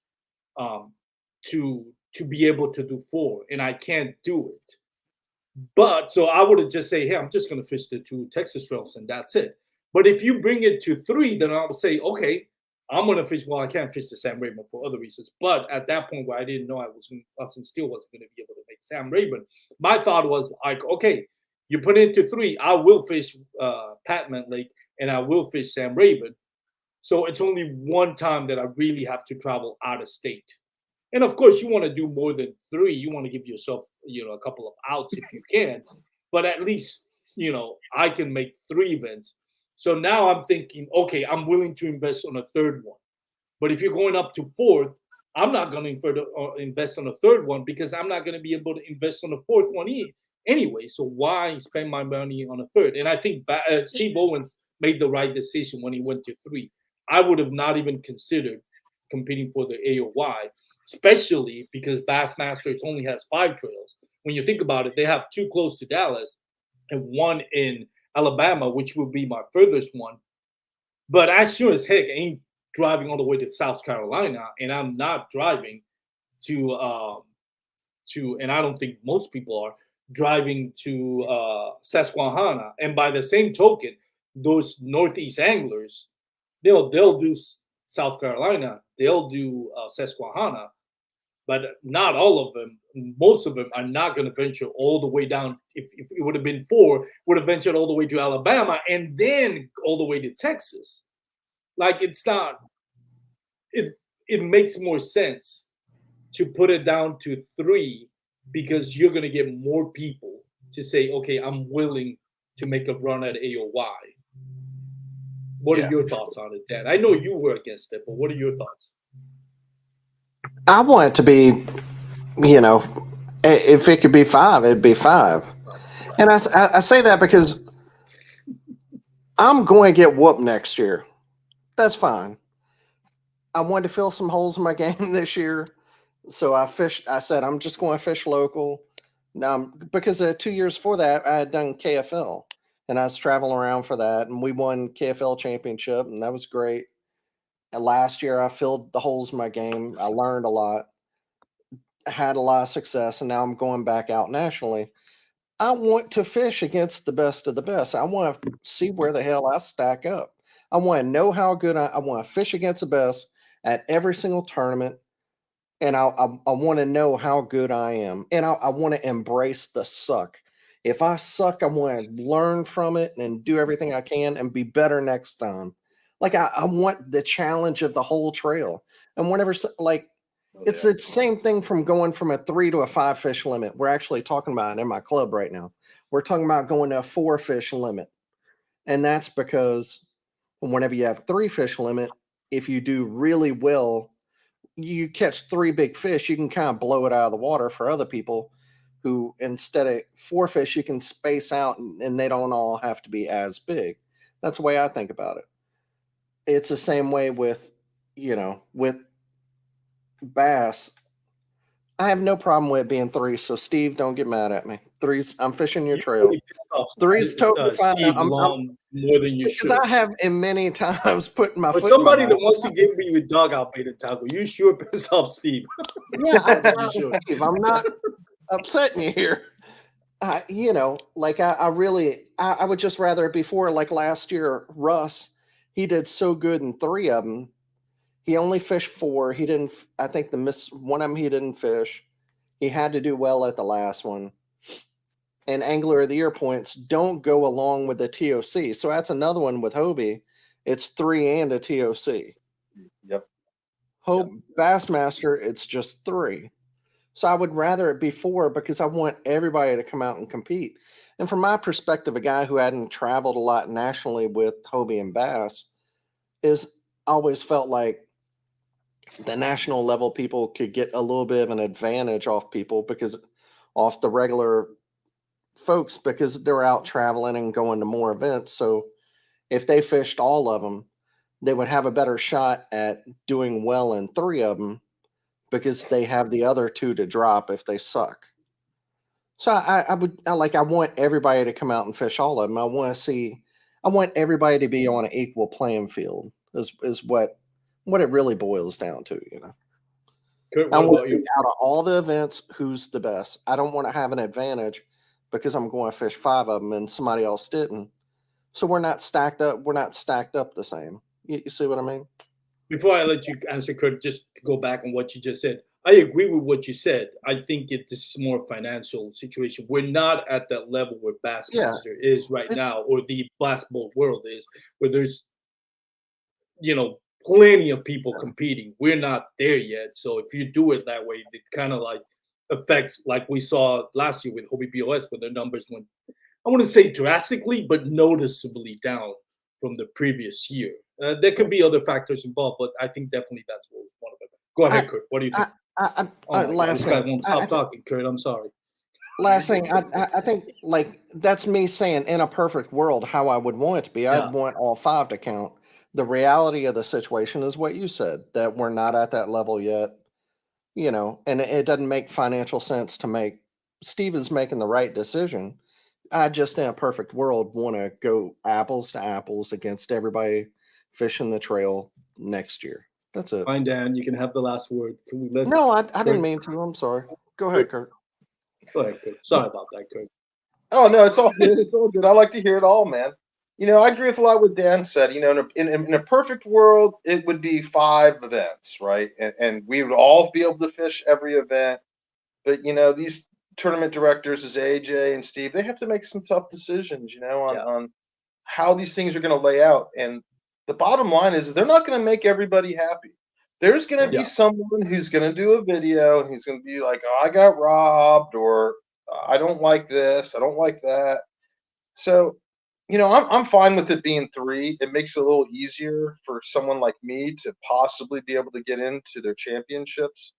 to be able to do 4, and I can't do it. But so I would have just say, hey, I'm just going to fish the 2 Texas trails and that's it. But if you bring it to 3, then I would say, okay, I'm going to fish. Well, I can't fish the Sam Rayburn for other reasons. But at that point where I didn't know Austin Steele wasn't going to be able to make Sam Rayburn, my thought was like, okay, you put it into 3, I will fish Patman Lake and I will fish Sam Rayburn. So it's only one time that I really have to travel out of state. And of course, you want to do more than 3. You want to give yourself, a couple of outs if you can. But at least, I can make 3 events. So now I'm thinking, okay, I'm willing to invest on a 3rd one. But if you're going up to 4th, I'm not going to invest on a 3rd one because I'm not going to be able to invest on a 4th one anyway. So why spend my money on a 3rd? And I think Steve Owens made the right decision when he went to 3. I would have not even considered competing for the AOY, especially because Bassmasters only has 5 trails. When you think about it, they have 2 close to Dallas and 1 in Alabama, which will be my furthest one. But I sure as heck ain't driving all the way to South Carolina, and I'm not driving to, and I don't think most people are driving to Susquehanna. And by the same token, those Northeast anglers, they'll do South Carolina, they'll do Susquehanna, but not all of them. Most of them are not going to venture all the way down. If it would have been 4, would have ventured all the way to Alabama and then all the way to Texas. Like it's not. It makes more sense to put it down to 3 because you're going to get more people to say, okay, I'm willing to make a run at AOY. What are your thoughts on it, Dan? I know you were against it, but what are your thoughts? I want it to be, if it could be 5, it'd be 5. And I say that because I'm going to get whooped next year. That's fine. I wanted to fill some holes in my game this year. So I said, I'm just going to fish local. Because 2 years before that, I had done KFL. And I was traveling around for that. And we won KFL championship. And that was great. And last year, I filled the holes in my game. I learned a lot. Had a lot of success. And now I'm going back out nationally. I want to fish against the best of the best. I want to see where the hell I stack up. I want to know how good I want to fish against the best at every single tournament. And I want to know how good I am. And I want to embrace the suck. If I suck, I want to learn from it and do everything I can and be better next time. Like I want the challenge of the whole trail. And whenever, like, it's the same thing from going from a 3 to a 5 fish limit. We're actually talking about it in my club right now. We're talking about going to a 4 fish limit. And that's because whenever you have 3 fish limit, if you do really well, you catch 3 big fish, you can kind of blow it out of the water for other people who, instead of 4 fish, you can space out and they don't all have to be as big. That's the way I think about it. It's the same way with, with bass. I have no problem with it being 3. So Steve, don't get mad at me. 3's, I'm fishing your trail. 3's totally fine. Steve along more than you should. Because I have in many times put my For foot somebody in my that wants to give me with dugout bait and tackle, you sure piss off Steve. Yeah, Steve, I'm not upsetting you here. Like I really, I would just rather it before, like last year, Russ, he did so good in 3 of them. He only fished 4. He didn't, I think one of them he didn't fish. He had to do well at the last one. And Angler of the Year points don't go along with the TOC. So that's another one with Hobie. It's 3 and a TOC. Yep. Bassmaster, it's just 3. So I would rather it be 4 because I want everybody to come out and compete. And from my perspective, a guy who hadn't traveled a lot nationally with Hobie and Bass is always felt like the national level people could get a little bit of an advantage off people off the regular folks because they're out traveling and going to more events. So if they fished all of them, they would have a better shot at doing well in 3 of them because they have the other 2 to drop if they suck. So I want everybody to come out and fish all of them. I want everybody to be on an equal playing field is what it really boils down to, Kurt, I want to see out of all the events, who's the best. I don't want to have an advantage because I'm going to fish 5 of them and somebody else didn't. So we're not stacked up. We're not stacked up the same. You see what I mean? Before I let you answer, Kurt, just to go back on what you just said. I agree with what you said. I think it's more financial situation. We're not at that level where Bassmaster is right now, or the Blast Boat world is, where there's, plenty of people competing. We're not there yet. So if you do it that way, it kind of like affects, like we saw last year with Hobie BOS, where their numbers went, I wouldn't say drastically, but noticeably down from the previous year. There could be other factors involved, but I think definitely that's what was one of them. Go ahead, Kurt. What do you think? This guy won't stop talking, Kurt. I'm sorry. Last thing, I think, like, that's me saying in a perfect world how I would want it to be. I'd want all 5 to count. The reality of the situation is what you said, that we're not at that level yet, and it doesn't make financial sense to make. Steve is making the right decision. I just, in a perfect world, want to go apples to apples against everybody fishing the trail next year. That's it. Fine, Dan. You can have the last word. Can we listen? No, I didn't mean to. I'm sorry. Go ahead, Kurt. Go ahead, Kurt. Sorry about that, Kurt. Oh, no, it's all good. It's all good. I like to hear it all, man. I agree with a lot what Dan said. In a perfect world, it would be 5 events, right? And we would all be able to fish every event. But, these tournament directors as AJ and Steve, they have to make some tough decisions, on how these things are going to lay out. And the bottom line is they're not going to make everybody happy. There's going to be someone who's going to do a video and he's going to be like, oh, I got robbed, or I don't like this, I don't like that. So, I'm fine with it being 3. It makes it a little easier for someone like me to possibly be able to get into their championships.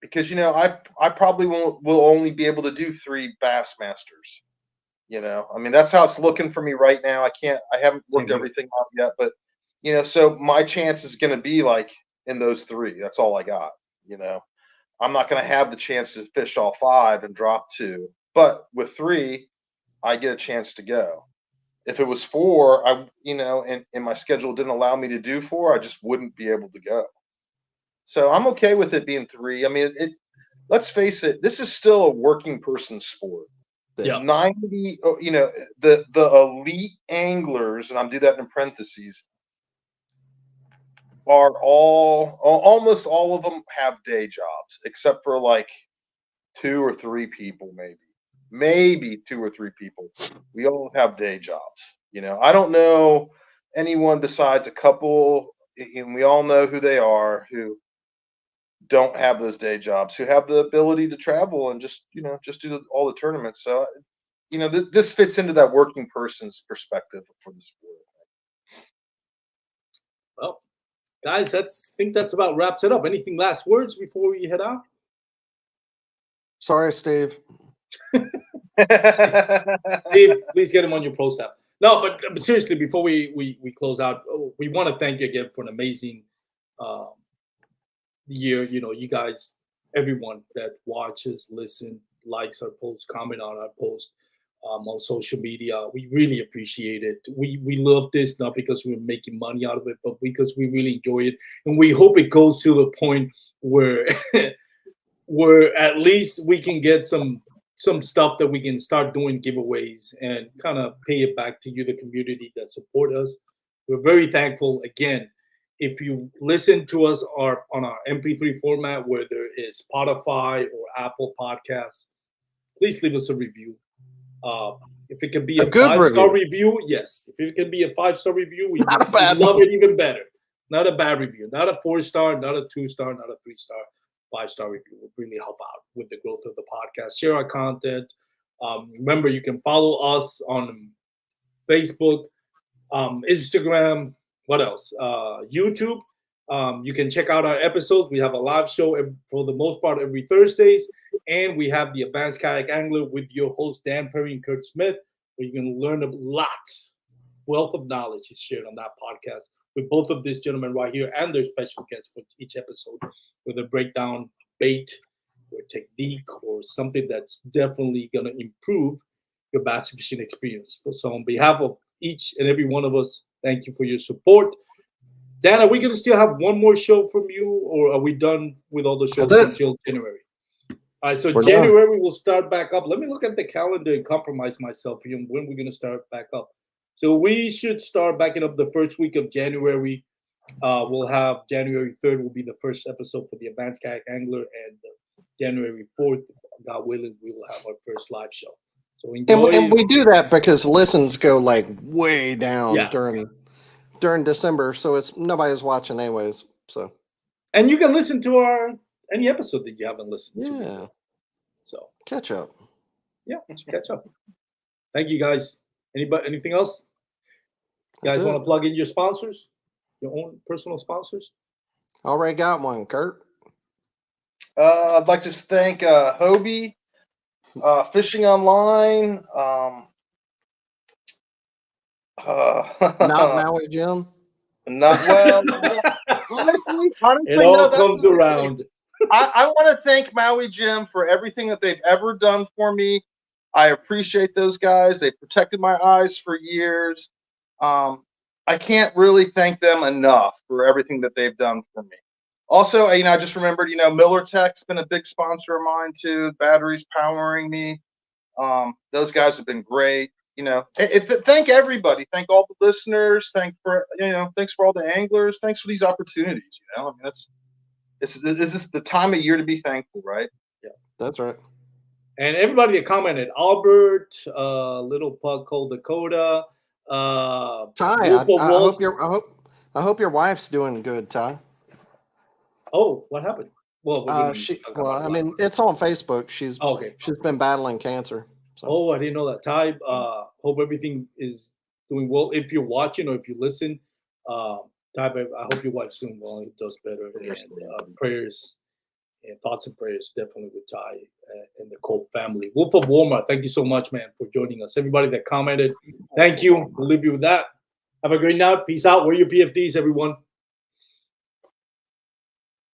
Because I probably will only be able to do 3 Bassmasters. That's how it's looking for me right now. I haven't worked everything out yet, but so my chance is going to be like in those 3. That's all I got. I'm not going to have the chance to fish all 5 and drop 2, but with 3, I get a chance to go. If it was 4, and my schedule didn't allow me to do 4, I just wouldn't be able to go. So I'm okay with it being 3. let's face it, this is still a working person sport. Yeah. 90, the elite anglers, and I'm do that in parentheses, are almost all of them have day jobs, except for like 2 or 3 people, maybe 2 or 3 people. We all have day jobs. I don't know anyone besides a couple, and we all know who they are, who don't have those day jobs, who have the ability to travel and just do all the tournaments. So, this fits into that working person's perspective for the sport. Well, guys, I think that's about wraps it up. Anything last words before we head out? Sorry, Steve. Steve, please get him on your pro staff. No, but seriously, before we close out, we want to thank you again for an amazing year. You guys, everyone that watches, listen, likes our posts, comment on our post on social media. We really appreciate it. We love this, not because we're making money out of it, but because we really enjoy it. And we hope it goes to the point where where at least we can get some stuff that we can start doing giveaways and kind of pay it back to you, the community that support us. We're very thankful. Again, if you listen to us on our MP3 format, whether it's Spotify or Apple Podcasts, please leave us a review. If it can be a good 5-star review, yes. If it can be a 5-star review, we love it even better. Not a bad review, not a 4-star, not a 2-star, not a 3-star. 5-star review would really help out with the growth of the podcast. Share our content. Remember, you can follow us on Facebook, Instagram. What else? YouTube. You can check out our episodes. We have a live show for the most part every Thursdays, and we have the Advanced Kayak Angler with your host Dan Perry and Kurt Smith, where you can learn a lot. Wealth of knowledge is shared on that podcast with both of these gentlemen right here and their special guests for each episode, where they break down bait or technique or something that's definitely going to improve your bass fishing experience. So on behalf of each and every one of us, thank you for your support. Dan, are we going to still have one more show from you, or are we done with all the shows until January? All right, so we're January we'll start back up. Let me look at the calendar and compromise myself here when we're going to start back up. So we should start backing up the first week of January. We'll have January 3rd will be the first episode for the Advanced Kayak Angler, and January 4th, God willing, we will have our first live show. So enjoy. And we do that because listens go like way down during December, so it's nobody's watching anyways. So, and you can listen to any episode that you haven't listened to. Yeah. So catch up. Yeah, catch up. Thank you, guys. Anything else? You guys want to plug in your sponsors? Your own personal sponsors? Already got one, Kurt. I'd like to thank Hobie, Fishing Online, not Maui Jim. Not well. honestly, it all comes around. I want to thank Maui Jim for everything that they've ever done for me. I appreciate those guys. They protected my eyes for years. I can't really thank them enough for everything that they've done for me. Also, I just remembered, Miller Tech's been a big sponsor of mine too. Batteries powering me. Those guys have been great. Thank everybody. Thank all the listeners. Thanks for all the anglers. Thanks for these opportunities. This is the time of year to be thankful, right? Yeah, that's right. And everybody that commented, Albert, Little Pug called Dakota, Ty, I hope your wife's doing good, Ty. Oh, what happened? Well, I mean, it's on Facebook. She's been battling cancer. So. Oh, I didn't know that. Ty, hope everything is doing well. If you're watching or if you listen, Ty, I hope your wife's doing well and it does better. And prayers and thoughts and prayers definitely with Ty and the Cope family. Wolf of Walmart, thank you so much, man, for joining us. Everybody that commented, thank you. We'll leave you with that. Have a great night. Peace out. Wear your PFDs, everyone.